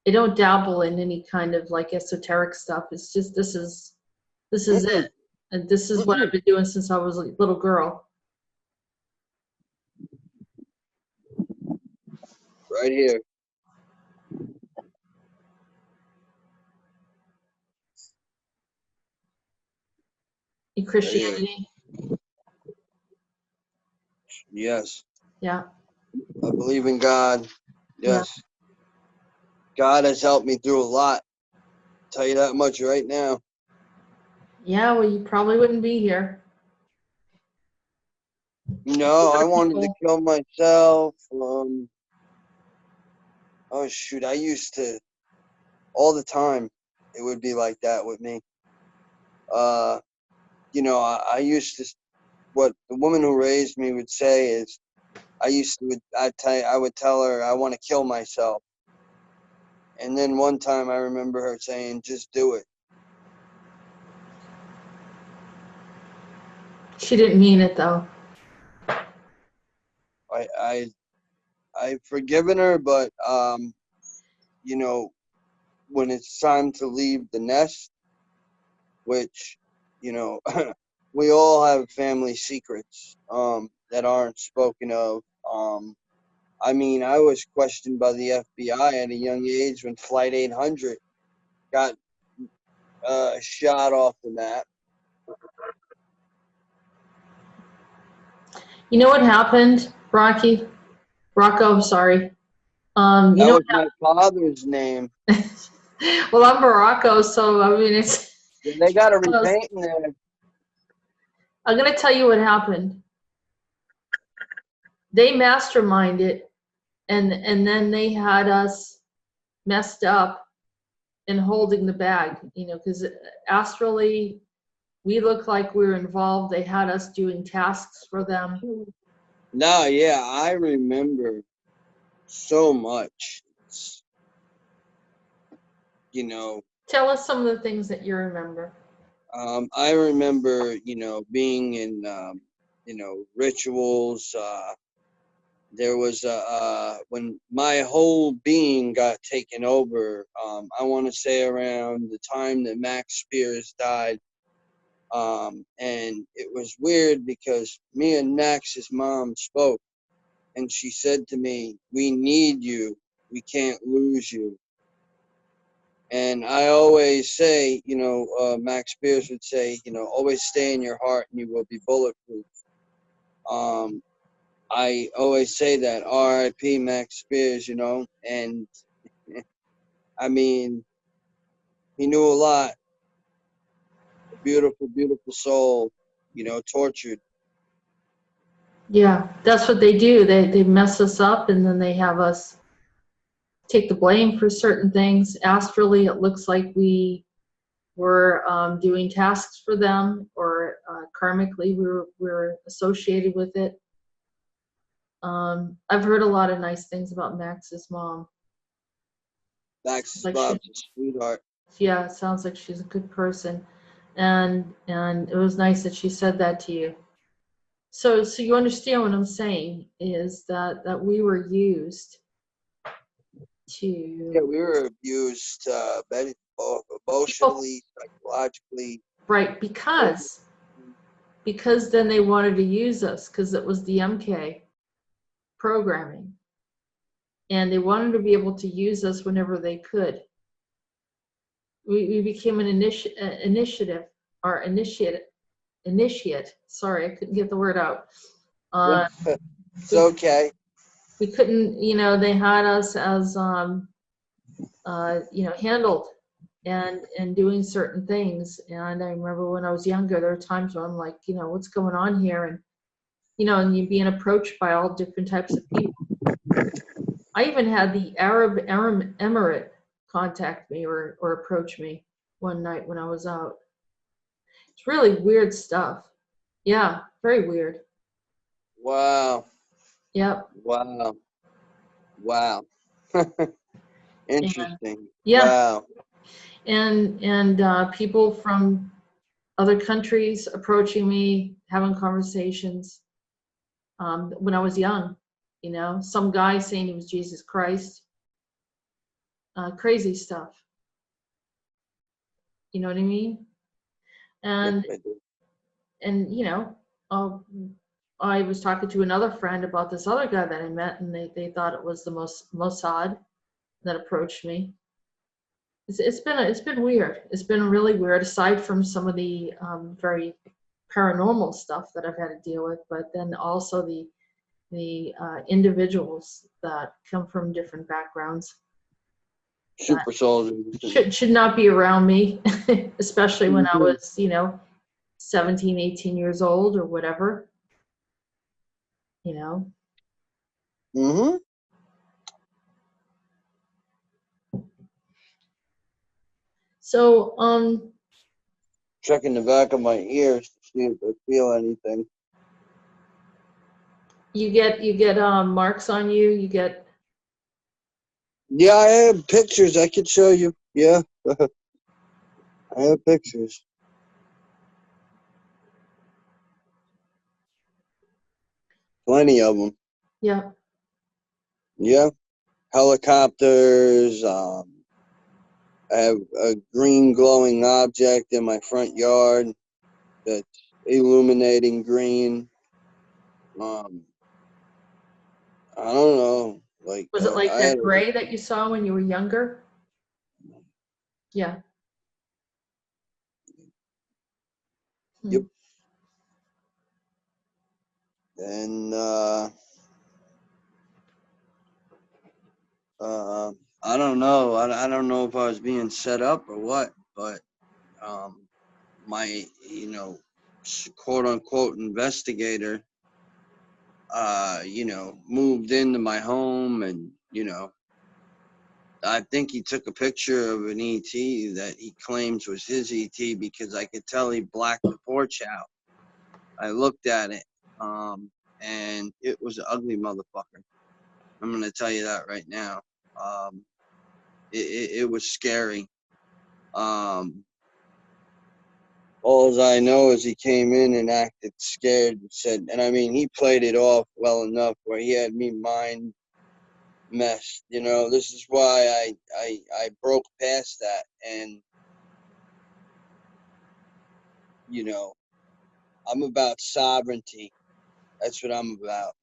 I don't dabble in any kind of like esoteric stuff. It's just this is it, and this is what I've been doing since I was a little girl.
Right here.
In Christianity.
Yes.
Yeah.
I believe in God. Yes. Yeah. God has helped me through a lot. I'll tell you that much right now.
Yeah, well, you probably wouldn't be here.
No, I wanted to kill myself. Oh, shoot. I used to, all the time, it would be like that with me. You know, I used to, what the woman who raised me would say is, I would tell her I want to kill myself. And then one time I remember her saying, just do it.
She didn't mean it though.
I've forgiven her, but you know, when it's time to leave the nest, which, you know, we all have family secrets that aren't spoken of. I mean, I was questioned by the FBI at a young age when Flight 800 got shot off the map.
You know what happened, Rocco, sorry. You
that
know
was my father's name.
Well, I'm Rocco, so I mean it's.
They got a repaint in there.
I'm gonna tell you what happened. They masterminded, and then they had us messed up and holding the bag. You know, because astrally, we looked like we were involved. They had us doing tasks for them.
No, yeah, I remember so much. You know.
Tell us some of the things that you remember.
I remember, you know, being in, you know, rituals. There was when my whole being got taken over. I want to say around the time that Max Spears died. And it was weird because me and Max's mom spoke, and she said to me, "We need you. We can't lose you." And I always say, you know, Max Spears would say, you know, always stay in your heart and you will be bulletproof. I always say that, R.I.P. Max Spears, you know, and I mean, he knew a lot. A beautiful, beautiful soul, you know, tortured.
Yeah, that's what they do. They mess us up, and then they have us take the blame for certain things. Astrally, it looks like we were doing tasks for them, or karmically, we were associated with it. I've heard a lot of nice things about Max's mom.
Max's
Like
mom's a sweetheart.
Yeah, it sounds like she's a good person, and it was nice that she said that to you. So you understand what I'm saying is that we were used to.
Yeah, we were abused emotionally, psychologically.
Right, because then they wanted to use us because it was the MK programming, and they wanted to be able to use us whenever they could. We became an initiate. Sorry, I couldn't get the word out.
It's okay.
We couldn't, they had us as, handled and doing certain things. And I remember when I was younger, there were times when I'm like, what's going on here? And, and you're being approached by all different types of people. I even had the Arab Emirate contact me or approach me one night when I was out. It's really weird stuff. Yeah, very weird.
Wow.
Yep.
Wow. Interesting.
And, yeah.
Wow.
And people from other countries approaching me, having conversations. When I was young, some guy saying he was Jesus Christ. Crazy stuff. You know what I mean? And I was talking to another friend about this other guy that I met, and they thought it was the Mossad that approached me. It's been weird. It's been really weird, aside from some of the very paranormal stuff that I've had to deal with, but then also the individuals that come from different backgrounds.
Super soldiers.
Should not be around me, especially when I was, 17, 18 years old or whatever.
Mm-hmm.
So,
checking the back of my ears to see if I feel anything.
You get marks on you. You get.
Yeah, I have pictures. I could show you. Yeah, I have pictures. Plenty of them.
Yeah.
Yeah, helicopters. I have a green glowing object in my front yard that's illuminating green. I don't know.
Was it like that gray that you saw when you were younger? Yeah.
Yep. And I don't know. I don't know if I was being set up or what, but my quote unquote investigator moved into my home, and I think he took a picture of an ET that he claims was his ET because I could tell he blacked the porch out. I looked at it, and it was an ugly motherfucker. I'm gonna tell you that right now. It was scary. All I know is he came in and acted scared and said, and I mean, he played it off well enough where he had me mind messed. This is why I broke past that, and I'm about sovereignty. That's what I'm about.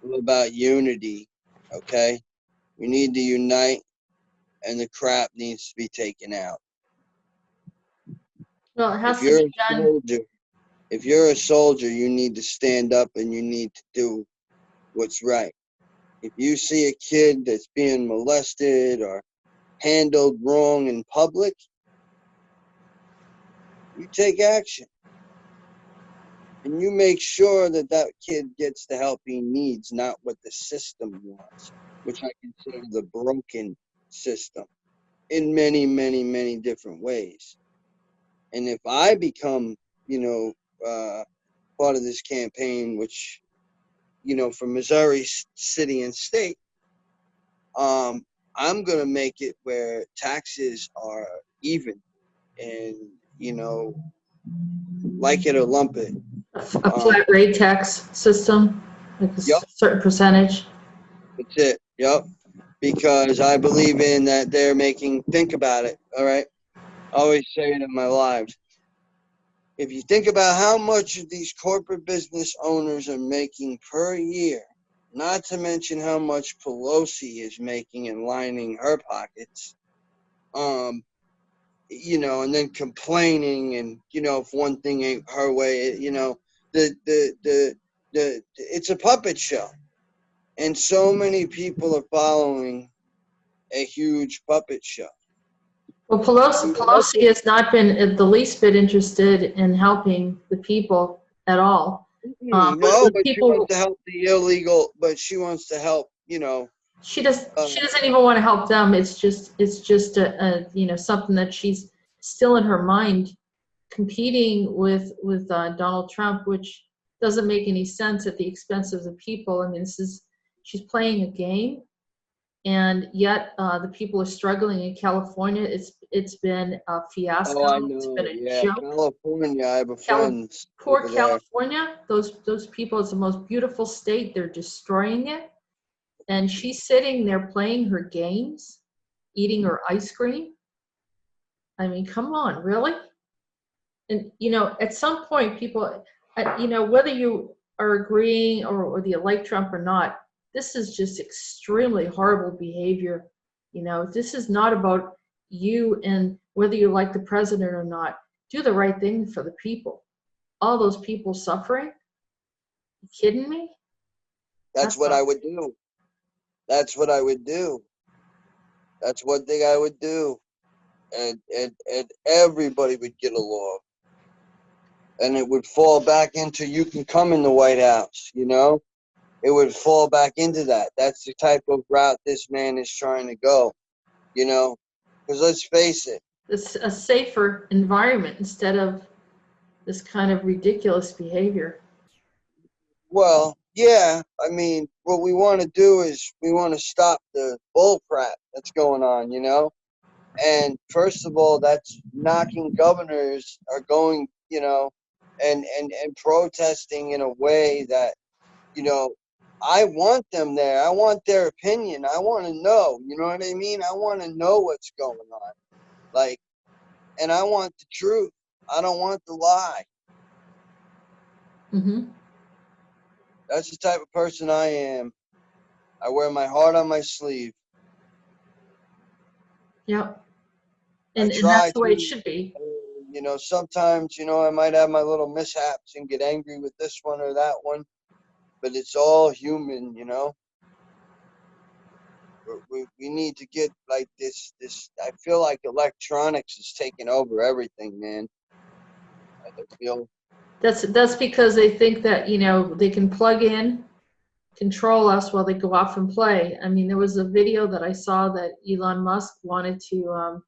I'm about unity. Okay, we need to unite, and the crap needs to be taken out.
Well, it has to be done.
If you're a soldier, you need to stand up and you need to do what's right. If you see a kid that's being molested or handled wrong in public, you take action. And you make sure that that kid gets the help he needs, not what the system wants, which I consider the broken system in many, many, many different ways. And if I become, part of this campaign, which for Missouri city and state, I'm going to make it where taxes are even and, like it or lump it.
A flat rate tax system, like a
Yep.
certain percentage.
That's it. Yep. Because I believe in that they're think about it. All right. I always say it in my lives. If you think about how much these corporate business owners are making per year, not to mention how much Pelosi is making and lining her pockets, and then complaining and, if one thing ain't her way, it's a puppet show. And so many people are following a huge puppet show.
Well, Pelosi has not been the least bit interested in helping the people at all.
No, but she wants to help the illegal, but she wants to help,
She doesn't even want to help them. It's just a something that she's still in her mind, competing with Donald Trump, which doesn't make any sense at the expense of the people. I mean, she's playing a game, and yet the people are struggling in California. It's been a fiasco.
Oh, I know.
It's been a joke.
California, I have a friend.
Poor California. Those people. It's the most beautiful state. They're destroying it. And she's sitting there playing her games, eating her ice cream. I mean, come on, really? And, at some point, people, whether you are agreeing or you like Trump or not, this is just extremely horrible behavior. This is not about you and whether you like the president or not. Do the right thing for the people. All those people suffering? You kidding me?
That's what I would do. That's what I would do. That's one thing I would do. And everybody would get along. And it would fall back into you can come in the White House, It would fall back into that. That's the type of route this man is trying to go, Because let's face it.
It's a safer environment instead of this kind of ridiculous behavior.
Well, yeah, I mean, what we want to do is we want to stop the bull crap that's going on, And first of all, that's knocking governors are going, and protesting in a way that, I want them there. I want their opinion. I want to know, you know what I mean? I want to know what's going on. And I want the truth. I don't want the lie.
Mm-hmm.
That's the type of person I am. I wear my heart on my sleeve.
Yep. And that's the way it should be.
Sometimes, I might have my little mishaps and get angry with this one or that one, but it's all human, We need to get like this, I feel like electronics is taking over everything, man. I feel.
That's because they think that, they can plug in, control us while they go off and play. I mean, there was a video that I saw that Elon Musk wanted to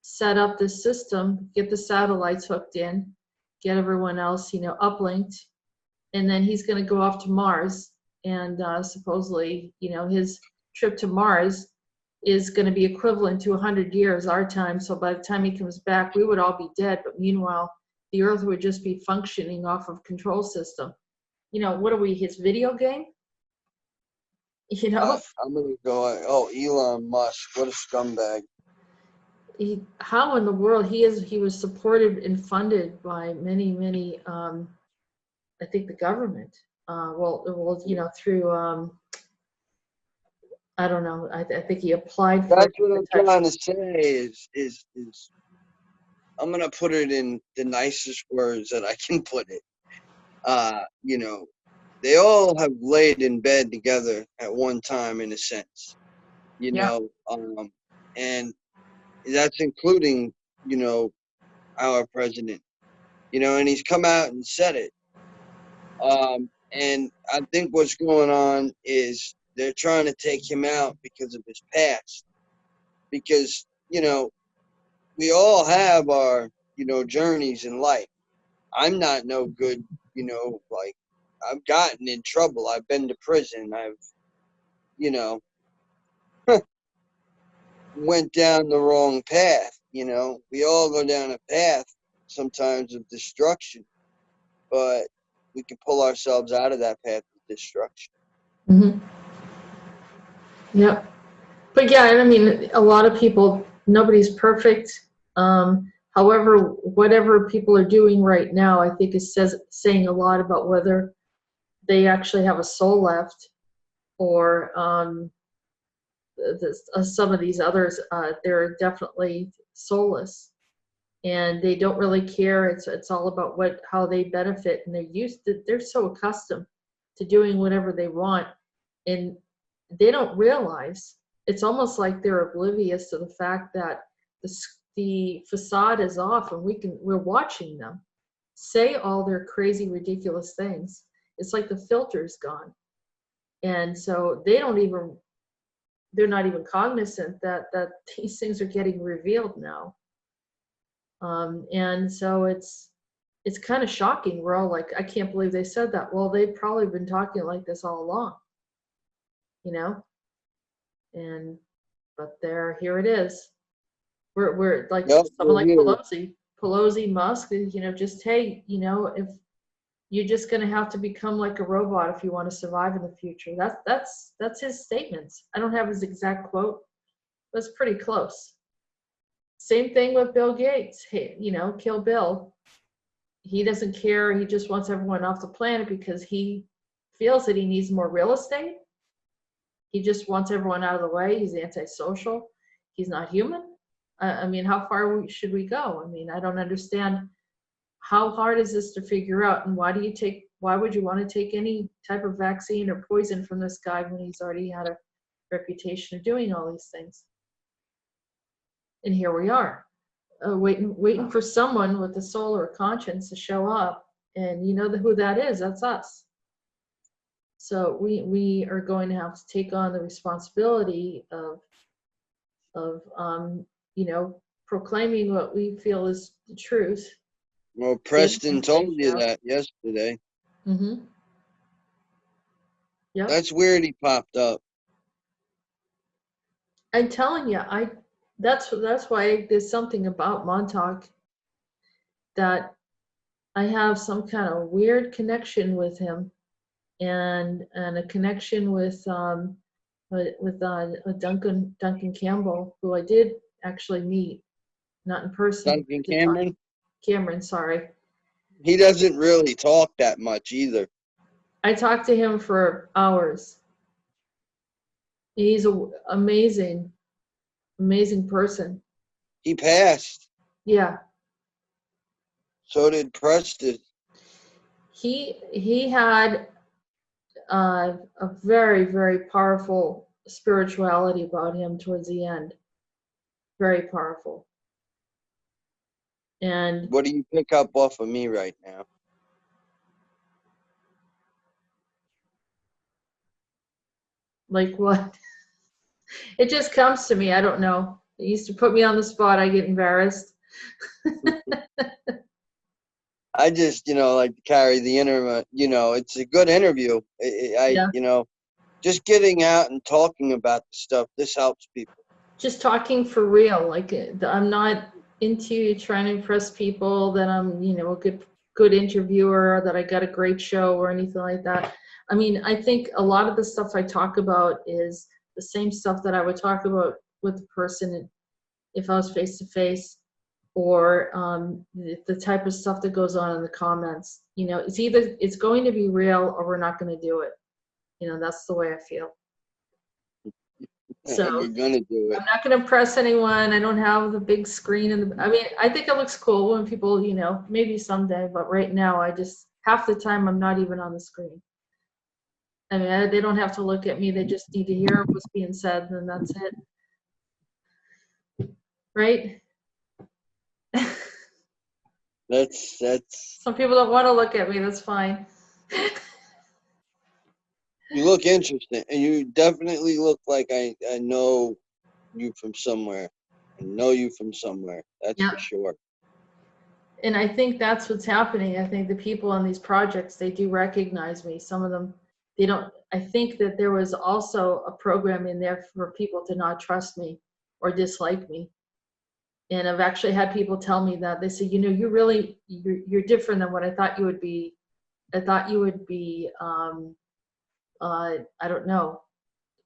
set up this system, get the satellites hooked in, get everyone else, uplinked, and then he's going to go off to Mars. And supposedly, his trip to Mars is going to be equivalent to 100 years our time. So by the time he comes back, we would all be dead. But meanwhile, the Earth would just be functioning off of control system. What are we, his video game?
I'm going to go, Elon Musk, what a scumbag.
How in the world he was supported and funded by many I think the government through I don't know, I think he applied for.
That's what I'm trying to say is I'm gonna put it in the nicest words that I can put it. They all have laid in bed together at one time in a sense, and that's including, our president, and he's come out and said it. And I think what's going on is they're trying to take him out because of his past. Because, we all have our, journeys in life. I'm not no good, I've gotten in trouble. I've been to prison. I've, you know, went down the wrong path. You know, we all go down a path sometimes of destruction, but we can pull ourselves out of that path of destruction.
Mm-hmm. Yep. But yeah, I mean, a lot of people, nobody's perfect. However, whatever people are doing right now, I think is saying a lot about whether they actually have a soul left, or some of these others, they're definitely soulless, and they don't really care. It's all about how they benefit, and they're so accustomed to doing whatever they want, and they don't realize. It's almost like they're oblivious to the fact that the facade is off, and we're watching them say all their crazy, ridiculous things. It's like the filter's gone, and so they're not even cognizant that these things are getting revealed now. And so it's kind of shocking. We're all like, I can't believe they said that. Well, they've probably been talking like this all along, you know. But here it is. We're like,
Yep,
someone
we're
like
here.
Pelosi, Musk, you know, just, hey, you know, if you're just going to have to become like a robot if you want to survive in the future. That's his statements. I don't have his exact quote, but it's pretty close. Same thing with Bill Gates. Hey, you know, kill Bill. He doesn't care. He just wants everyone off the planet because he feels that he needs more real estate. He just wants everyone out of the way. He's antisocial. He's not human. I mean, how far should we go? I mean, I don't understand. How hard is this to figure out? And why would you want to take any type of vaccine or poison from this guy when he's already had a reputation of doing all these things? And here we are, waiting for someone with a soul or a conscience to show up. And you know who that is? That's us. So we are going to have to take on the responsibility of you know, proclaiming what we feel is the truth.
Well, Preston told you that yesterday.
Mm-hmm. Yeah.
That's weird he popped up.
I'm telling you, that's why there's something about Montauk that I have some kind of weird connection with him, and a connection with Duncan Campbell, who I did actually meet, not in person.
Duncan Cameron?
Cameron, sorry.
He doesn't really talk that much either.
I talked to him for hours. He's an amazing person.
He passed.
Yeah.
So did Preston.
He had a very, very powerful spirituality about him towards the end. Very powerful. And
what do you pick up off of me right now?
Like what? It just comes to me. I don't know. It used to put me on the spot. I get embarrassed.
I just, like to carry the interview. It's a good interview.
Yeah.
Just getting out and talking about the stuff. This helps people.
Just talking for real. Like, I'm not into trying to impress people that I'm, a good interviewer, that I got a great show or anything like that. I mean, I think a lot of the stuff I talk about is the same stuff that I would talk about with the person if I was face to face, or the type of stuff that goes on in the comments. It's either it's going to be real or we're not going to do it. That's the way I feel. So
we're gonna do it.
I'm not going to impress anyone. I don't have the big screen I mean, I think it looks cool when people, maybe someday, but right now half the time I'm not even on the screen. I mean, they don't have to look at me. They just need to hear what's being said, and that's it. Right?
That's
Some people don't want to look at me. That's fine.
You look interesting, and you definitely look like I know you from somewhere. I know you from somewhere. That's for sure.
And I think that's what's happening. I think the people on these projects, they do recognize me. Some of them, they don't. I think that there was also a program in there for people to not trust me or dislike me. And I've actually had people tell me that. They say, you know, you're different than what I thought you would be. I thought you would be, I don't know,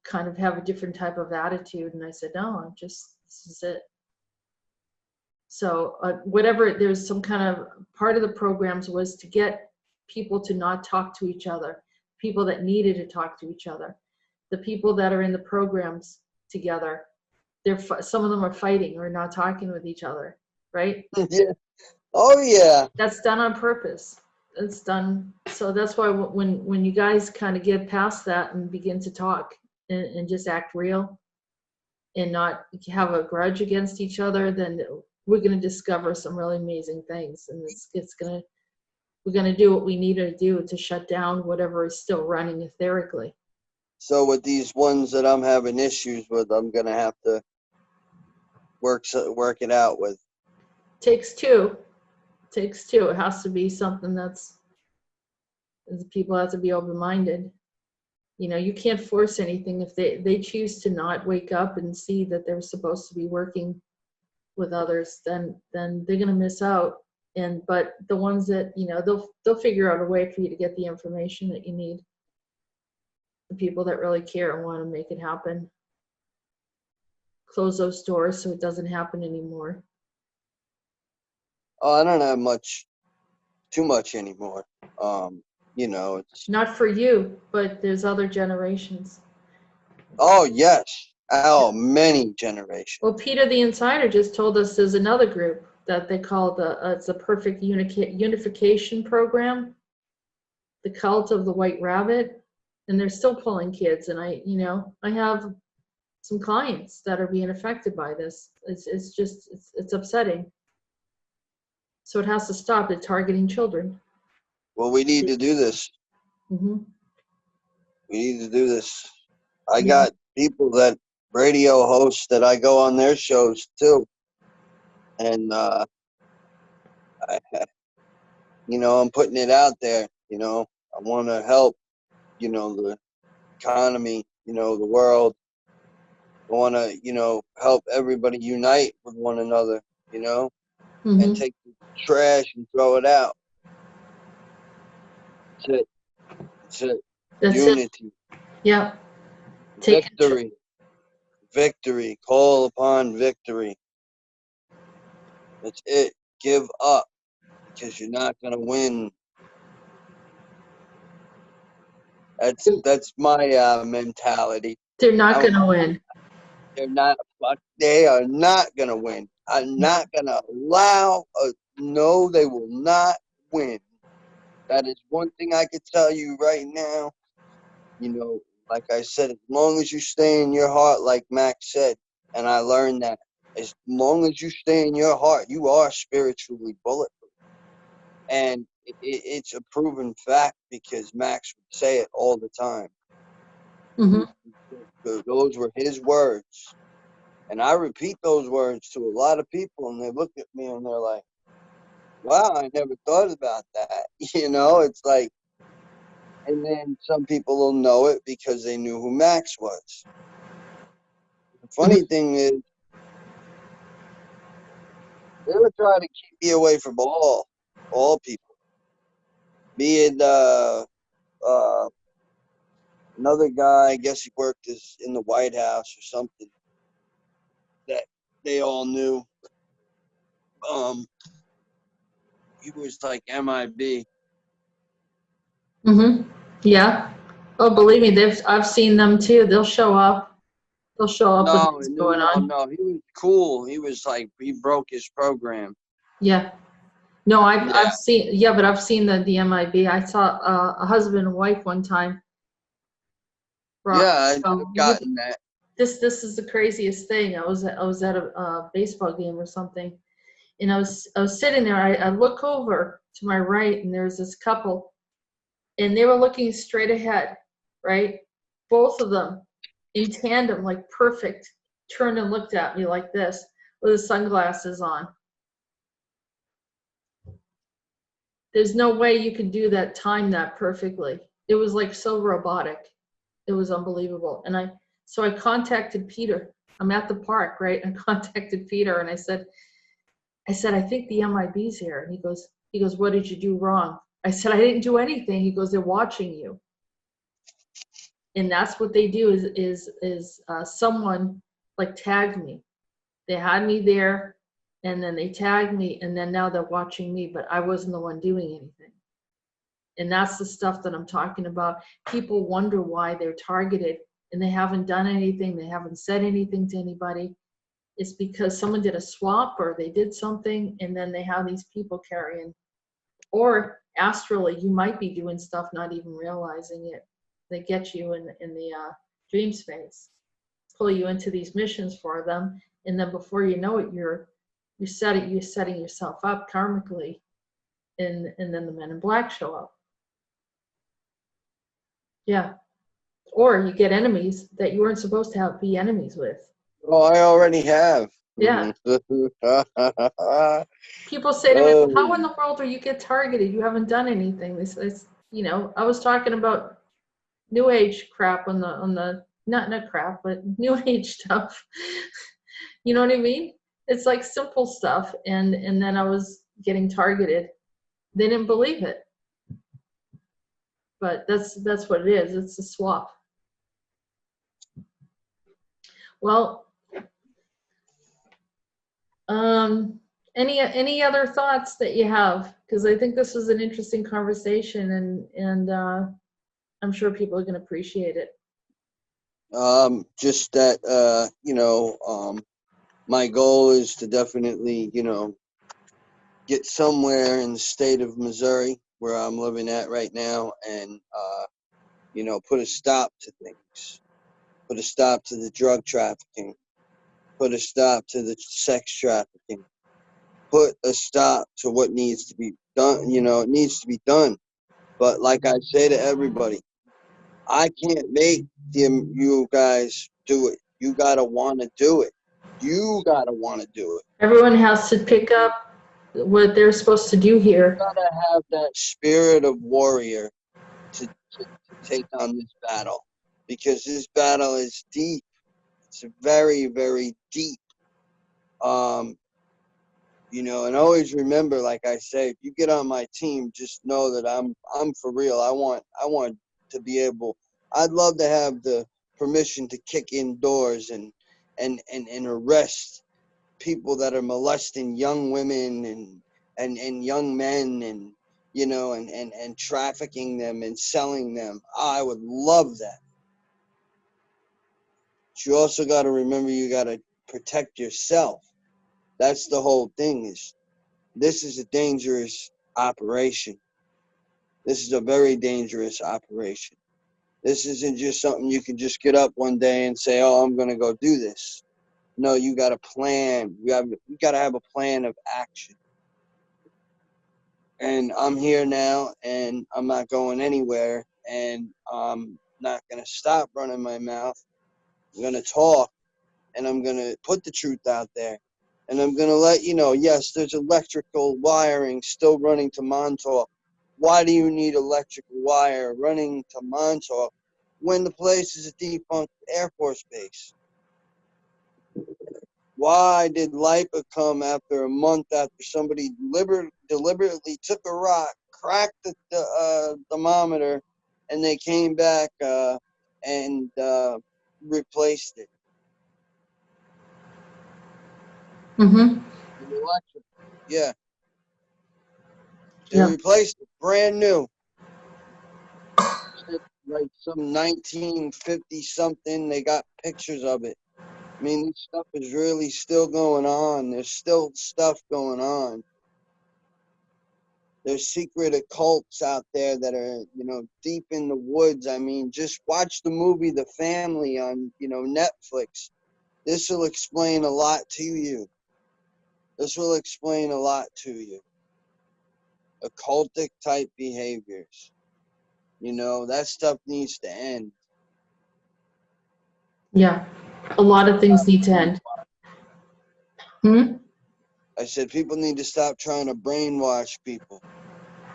kind of have a different type of attitude. And I said, no, this is it. So whatever, there's some kind of, part of the programs was to get people to not talk to each other, people that needed to talk to each other. The people that are in the programs together, some of them are fighting or not talking with each other, right?
Yeah. Oh, yeah.
That's done on purpose. It's done. So that's why when you guys kind of get past that and begin to talk and just act real and not have a grudge against each other, then we're going to discover some really amazing things. And we're going to do what we need to do to shut down whatever is still running etherically.
So with these ones that I'm having issues with, I'm going to have to work it out with.
Takes two. It has to be something people have to be open-minded. You know, you can't force anything. If they choose to not wake up and see that they're supposed to be working with others, then they're going to miss out. But the ones that, you know, they'll figure out a way for you to get the information that you need. The people that really care and want to make it happen. Close those doors so it doesn't happen anymore.
Oh, I don't have too much anymore. You know, it's
not for you, but there's other generations.
Oh, yes. Oh, many generations.
Well, Peter the Insider just told us there's another group that they call it's a perfect unification program, the cult of the white rabbit, and they're still pulling kids. And I have some clients that are being affected by this. It's upsetting. So it has to stop. It's targeting children.
Well, we need to do this.
Mm-hmm.
We need to do this. I got people radio hosts that I go on their shows too. And, I'm putting it out there, I want to help, the economy, the world. I want to, help everybody unite with one another,
Mm-hmm.
and take the trash and throw it out. That's it.
That's
Unity.
It. Yeah.
Victory. Call upon victory. That's it. Give up, because you're not going to win. That's my mentality.
They're not going to win.
They are not going to win. I'm not going to allow no, they will not win. That is one thing I can tell you right now. Like I said, as long as you stay in your heart, like Max said, and I learned that, as long as you stay in your heart, you are spiritually bulletproof. And it's a proven fact, because Max would say it all the time.
Mm-hmm.
Those were his words. And I repeat those words to a lot of people, and they look at me and they're like, wow, I never thought about that. It's like, and then some people will know it because they knew who Max was. The funny thing is, they were trying to keep me away from all people. Me and another guy, I guess he worked in the White House or something, that they all knew. He was like MIB.
Mm-hmm. Yeah. Oh, believe me, I've seen them too. They'll show up. They'll show up when what's going on.
No, he was cool. He was like, he broke his program.
Yeah. No, I've seen, but I've seen the MIB. I saw a husband and wife one time.
I've gotten that.
This is the craziest thing. I was at a baseball game or something, and I was sitting there. I look over to my right, and there's this couple, and they were looking straight ahead, right? Both of them in tandem, like perfect, turned and looked at me like this with the sunglasses on. There's no way you could do that, time that perfectly. It was like so robotic. It was unbelievable. And I contacted Peter. I'm at the park, right? And contacted Peter and I said, I think the MIB's here. And he goes, what did you do wrong? I said, I didn't do anything. He goes, they're watching you. And that's what they do is someone like tagged me. They had me there and then they tagged me and then now they're watching me, but I wasn't the one doing anything. And that's the stuff that I'm talking about. People wonder why they're targeted and they haven't done anything. They haven't said anything to anybody. It's because someone did a swap or they did something and then they have these people carrying. Or astrally, you might be doing stuff not even realizing it. They get you in the dream space, pull you into these missions for them, and then before you know it, you're setting yourself up karmically, and then the men in black show up. Yeah. Or you get enemies that you weren't supposed to be enemies with.
Oh, I already have.
Yeah. People say to me, how in the world do you get targeted? You haven't done anything. This I was talking about New Age crap on the not crap, but New Age stuff. You know what I mean? It's like simple stuff, and then I was getting targeted. They didn't believe it. But that's what it is. It's a swap. Well, any other thoughts that you have? Because I think this was an interesting conversation, and I'm sure people are going to appreciate it.
Just that my goal is to definitely get somewhere in the state of Missouri where I'm living at right now, and put a stop to things. Put a stop to the drug trafficking. Put a stop to the sex trafficking. Put a stop to what needs to be done. It needs to be done. But like I say to everybody, I can't make you guys do it. You gotta want to do it. You gotta want to do it.
Everyone has to pick up what they're supposed to do here.
You gotta have that spirit of warrior to take on this battle, because this battle is deep. It's very, very deep. And always remember, like I say, if you get on my team, just know that I'm for real. I want to be able. I'd love to have the permission to kick in doors and arrest people that are molesting young women and young men and trafficking them and selling them. I would love that. But you also got to remember, you got to protect yourself. That's the whole thing. This is a dangerous operation. This is a very dangerous operation. This isn't just something you can just get up one day and say, oh, I'm going to go do this. No, you got a plan. You got to have a plan of action. And I'm here now, and I'm not going anywhere, and I'm not going to stop running my mouth. I'm going to talk, and I'm going to put the truth out there. And I'm going to let you know, yes, there's electrical wiring still running to Montauk. Why do you need electrical wire running to Montauk when the place is a defunct Air Force base? Why did LIPA come after a month after somebody deliberately took a rock, cracked the thermometer, and they came back and replaced it?
Mm-hmm.
Yeah. They replaced it, brand new. Like some 1950 something. They got pictures of it. I mean, this stuff is really still going on. There's still stuff going on. There's secret occults out there that are, deep in the woods. I mean, just watch the movie The Family on, Netflix. This will explain a lot to you. This will explain a lot to you. Occultic type behaviors. That stuff needs to end.
Yeah, a lot of things need to end.
I said people need to stop trying to brainwash people.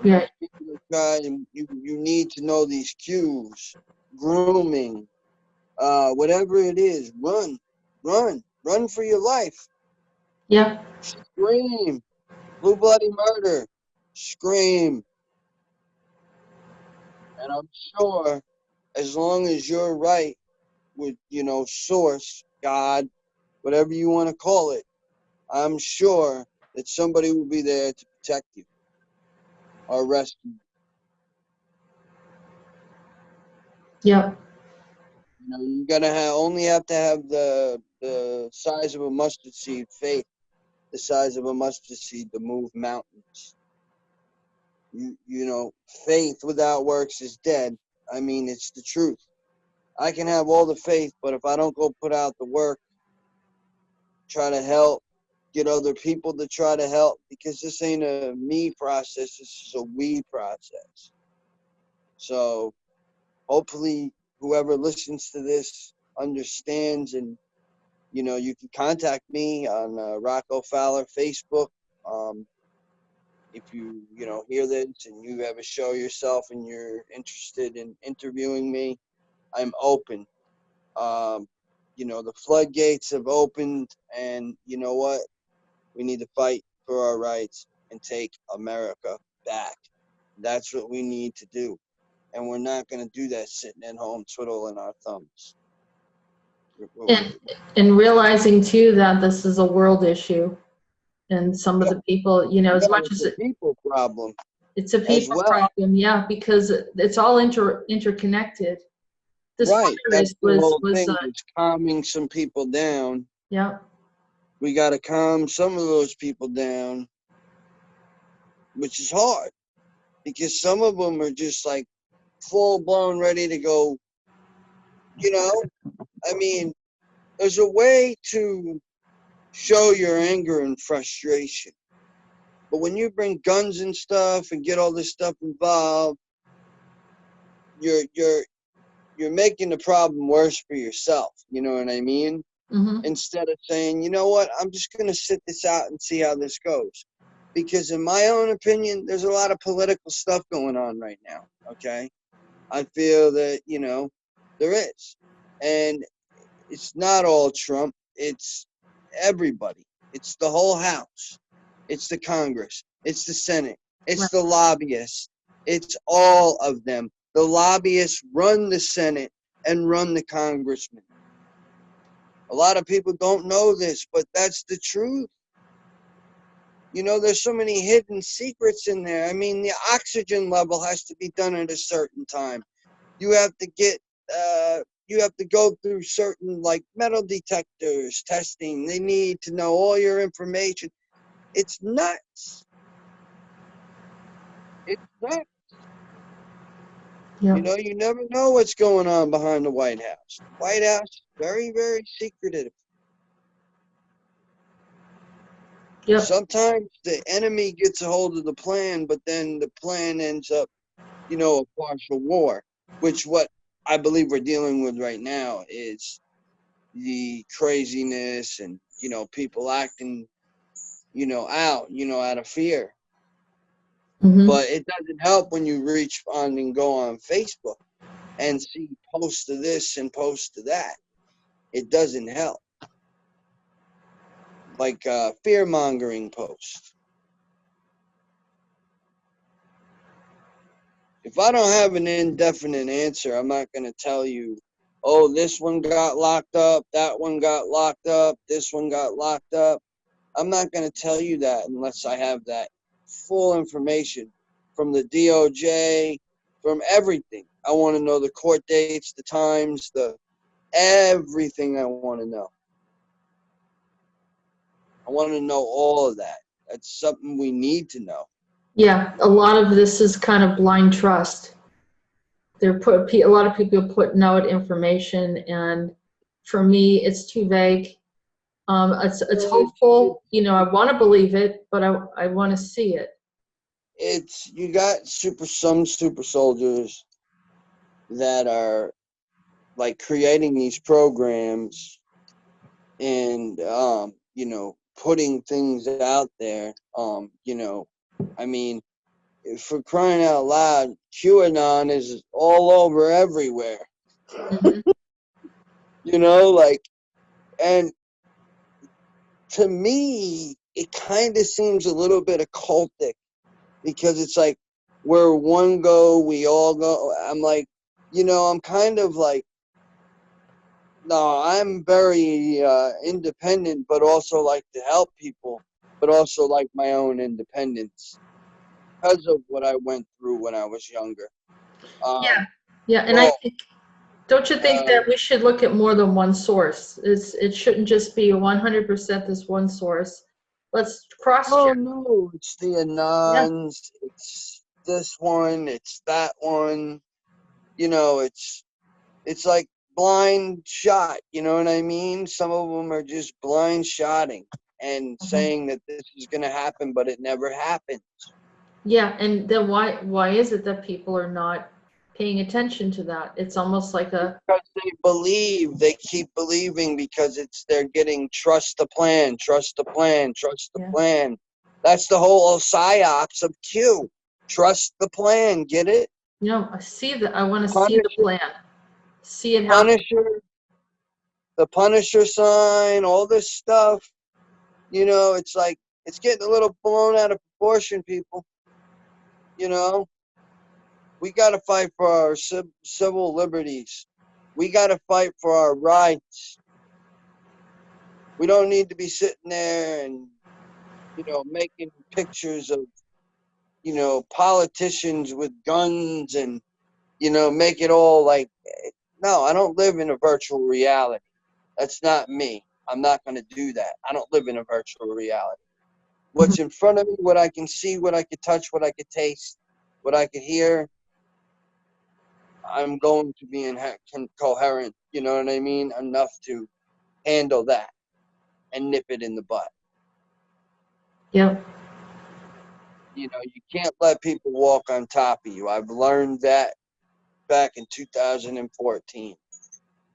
Yeah.
People try, and you need to know these cues, grooming, whatever it is. Run for your life.
Yeah.
Scream, blue bloody murder, scream. And I'm sure, as long as you're right with, source, God, whatever you want to call it, I'm sure that somebody will be there to protect you or rescue you.
Yeah.
You gotta only have to have the size of a mustard seed faith, the size of a mustard seed to move mountains. Faith without works is dead. I mean, it's the truth. I can have all the faith, but if I don't go put out the work, try to help, get other people to try to help, because this ain't a me process, this is a we process. So hopefully whoever listens to this understands, and you can contact me on Rocko Fowler Facebook. If you hear this and you ever show yourself and you're interested in interviewing me, I'm open. The floodgates have opened, and you know what? We need to fight for our rights and take America back. That's what we need to do. And we're not going to do that sitting at home twiddling our thumbs.
And realizing too that this is a world issue, and some of the people, as much as
it's a people problem.
It's a people problem, yeah, because it's all interconnected. This
right.
virus
That's the whole
was
thing, is calming some people down.
Yeah.
We got to calm some of those people down, which is hard, because some of them are just like full blown ready to go. I mean, there's a way to show your anger and frustration, but when you bring guns and stuff and get all this stuff involved, you're making the problem worse for yourself. You know what I mean?
Mm-hmm.
Instead of saying, you know what, I'm just going to sit this out and see how this goes. Because in my own opinion, there's a lot of political stuff going on right now, okay? I feel that, there is. And it's not all Trump. It's everybody. It's the whole House. It's the Congress. It's the Senate. It's the lobbyists. It's all of them. The lobbyists run the Senate and run the congressmen. A lot of people don't know this, but that's the truth. There's so many hidden secrets in there. I mean, the oxygen level has to be done at a certain time. You have to go through certain, like, metal detectors, testing. They need to know all your information. It's nuts. It's nuts.
Yeah.
You never know what's going on behind the White House. The White House is very, very secretive.
Yep.
Sometimes the enemy gets a hold of the plan, but then the plan ends up, a partial war, which what I believe we're dealing with right now is the craziness and, people acting, out of fear.
Mm-hmm.
But it doesn't help when you reach on and go on Facebook and see posts to this and posts to that. It doesn't help. Like fear-mongering posts. If I don't have an indefinite answer, I'm not going to tell you, oh, this one got locked up, that one got locked up, this one got locked up. I'm not going to tell you that unless I have that full information from the DOJ, from everything. I want to know the court dates, the times, everything I want to know. I want to know all of that. That's something we need to know.
Yeah, a lot of this is kind of blind trust. A lot of people putting out information, and for me, it's too vague. It's hopeful, I want to believe it, but I want to see it.
You got some super soldiers that are like creating these programs and putting things out there. I mean, for crying out loud, QAnon is all over everywhere.
Mhm.
You know, like, and to me, it kind of seems a little bit occultic because it's like, where one go, we all go. I'm like, you know, I'm kind of like, no, I'm very independent, but also like to help people, but also like my own independence because of what I went through when I was younger.
Yeah, yeah, and I
Well,
think, don't you think that we should look at more than one source? It shouldn't just be 100% this one source. Let's cross-check.
no, it's the
Yeah.
Anons, it's this one, it's that one. You know, it's like blind shot. You know what I mean? Some of them are just blind shotting and saying that this is going to happen, but it never happens.
Yeah, and then why is it that people are not paying attention to that? It's almost like a,
Because they believe, they keep believing because they're getting trust the plan, trust the plan, trust the
yeah.
plan. That's the whole psyops of Q. Trust the plan, get it?
I want to see the plan, see it happen.
Punisher, the Punisher sign, all this stuff. You know, it's like, it's getting a little blown out of proportion, people. You know, we got to fight for our civil liberties. We got to fight for our rights. We don't need to be sitting there and, you know, making pictures of, you know, politicians with guns and, you know, make it all like, no, I don't live in a virtual reality. That's not me. I'm not going to do that. I don't live in a virtual reality. What's in front of me, what I can see, what I could touch, what I could taste, what I could hear, I'm going to be coherent, you know what I mean? Enough to handle that and nip it in the butt.
Yep.
You know, you can't let people walk on top of you. I've learned that back in 2014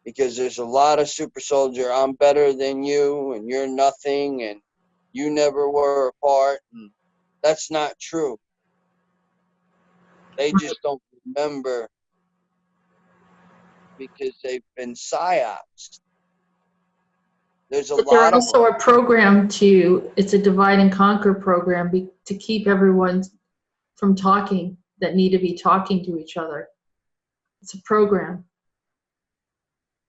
because there's a lot of super soldier, I'm better than you and you're nothing and you never were a part. And that's not true. They just don't remember because they've been psyops. There's a
But they're
lot of them.
also a program it's a divide and conquer program to keep everyone from talking that need to be talking to each other. It's a program.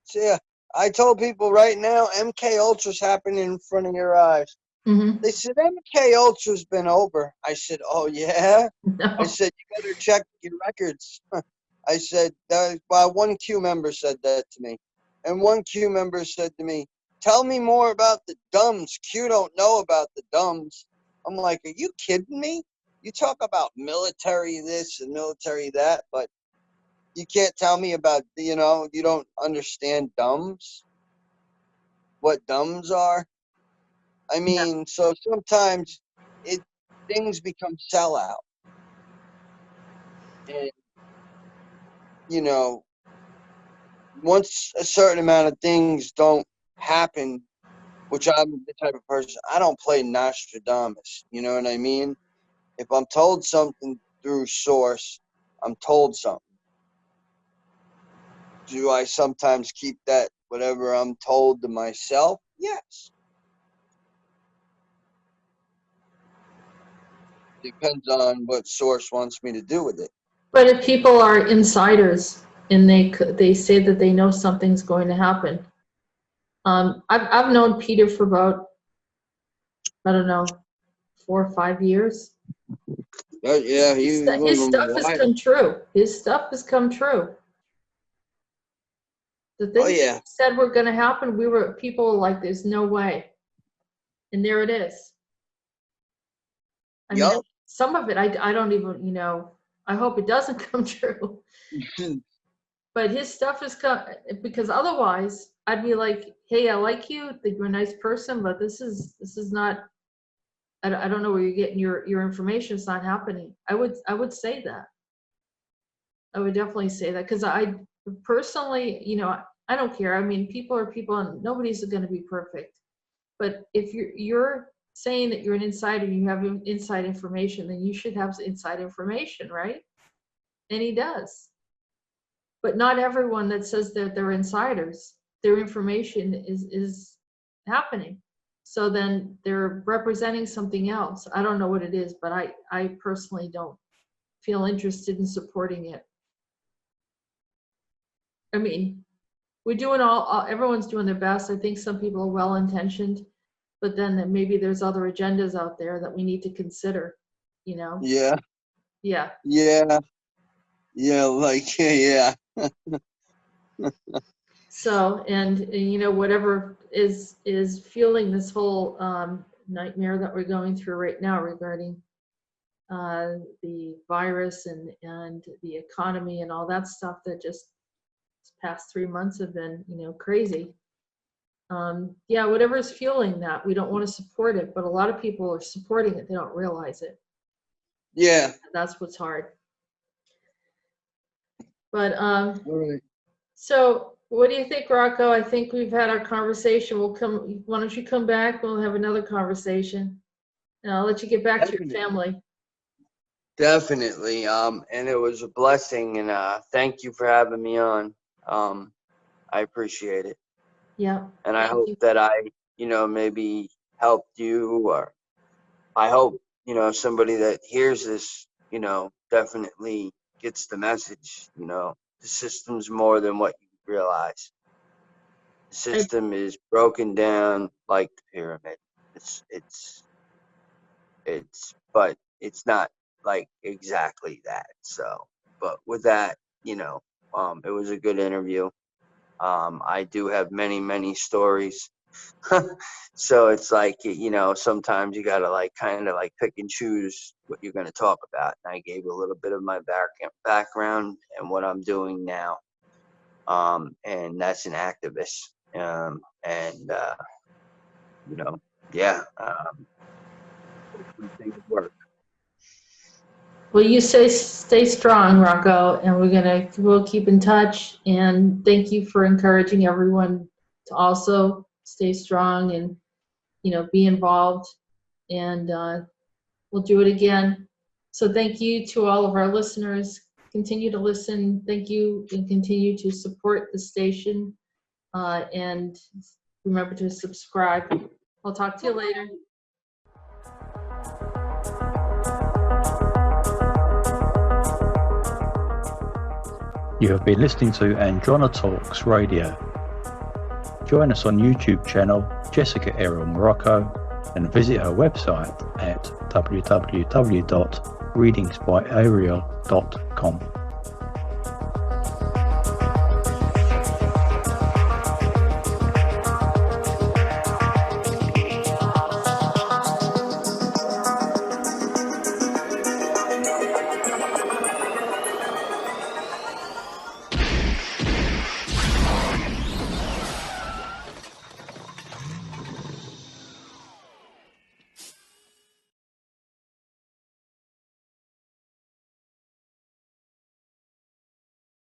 So, yeah, I told people right now, MK Ultra's happening in front of your eyes.
Mm-hmm.
They said, MK Ultra's been over. I said, oh, yeah?
No.
I said, you better check your records. I said, one Q member said that to me. And one Q member said to me, tell me more about the dumbs. Q don't know about the dumbs. I'm like, are you kidding me? You talk about military this and military that, but you can't tell me about, you know, you don't understand dumbs? What dumbs are? I mean, so sometimes things become sellout. And, you know, once a certain amount of things don't happen, which I'm the type of person, I don't play Nostradamus. You know what I mean? If I'm told something through source, I'm told something. Do I sometimes keep that, whatever I'm told, to myself? Yes. Depends on what source wants me to do with it.
But if people are insiders and they say that they know something's going to happen, I've known Peter for about, I don't know, 4 or 5 years.
Yeah,
His stuff has come true. His stuff has come true. The things that he said were going to happen, people were like, there's no way. And there it is. I mean, some of it, I don't even, you know, I hope it doesn't come true. But his stuff has come, because otherwise I'd be like, hey, I like you, think you're a nice person, but this is not, I don't know where you're getting your information. It's not happening. I would say that. I would definitely say that because I personally, you know, I don't care. I mean, people are people and nobody's going to be perfect. But if your saying that you're an insider, you have inside information, then you should have inside information, right? And he does. But not everyone that says that they're insiders, their information is happening. So then they're representing something else. I don't know what it is, but I personally don't feel interested in supporting it. I mean, we're doing everyone's doing their best. I think some people are well-intentioned, but then maybe there's other agendas out there that we need to consider, you know?
Yeah.
Yeah.
Yeah. Yeah, like, yeah.
So, and you know, whatever is fueling this whole nightmare that we're going through right now regarding the virus and the economy and all that stuff that just this past 3 months have been, you know, crazy. Yeah, whatever is fueling that, we don't want to support it, but a lot of people are supporting it. They don't realize it.
Yeah.
That's what's hard. But
All right.
so what do you think, Rocco? I think we've had our conversation. Why don't you come back? We'll have another conversation. And I'll let you get back to your family.
Definitely. And it was a blessing, and thank you for having me on. I appreciate it.
Yeah.
And I hope that I, you know, maybe helped you, or I hope, you know, somebody that hears this, you know, definitely gets the message. You know, the system's more than what you realize. The system is broken down like the pyramid. But it's not like exactly that. So, but with that, you know, it was a good interview. I do have many stories. So it's like, you know, sometimes you gotta like kind of like pick and choose what you're gonna talk about. And I gave a little bit of my background and what I'm doing now. And that's an activist. You know, yeah. Things work.
Well, you stay strong, Rocco, and we'll keep in touch. And thank you for encouraging everyone to also stay strong and, you know, be involved. And we'll do it again. So thank you to all of our listeners. Continue to listen. Thank you, and continue to support the station. And remember to subscribe. I'll talk to you later.
You have been listening to Andronetalks Radio. Join us on YouTube channel Jessica Errol Morocco and visit her website at www.readingsbyariel.com.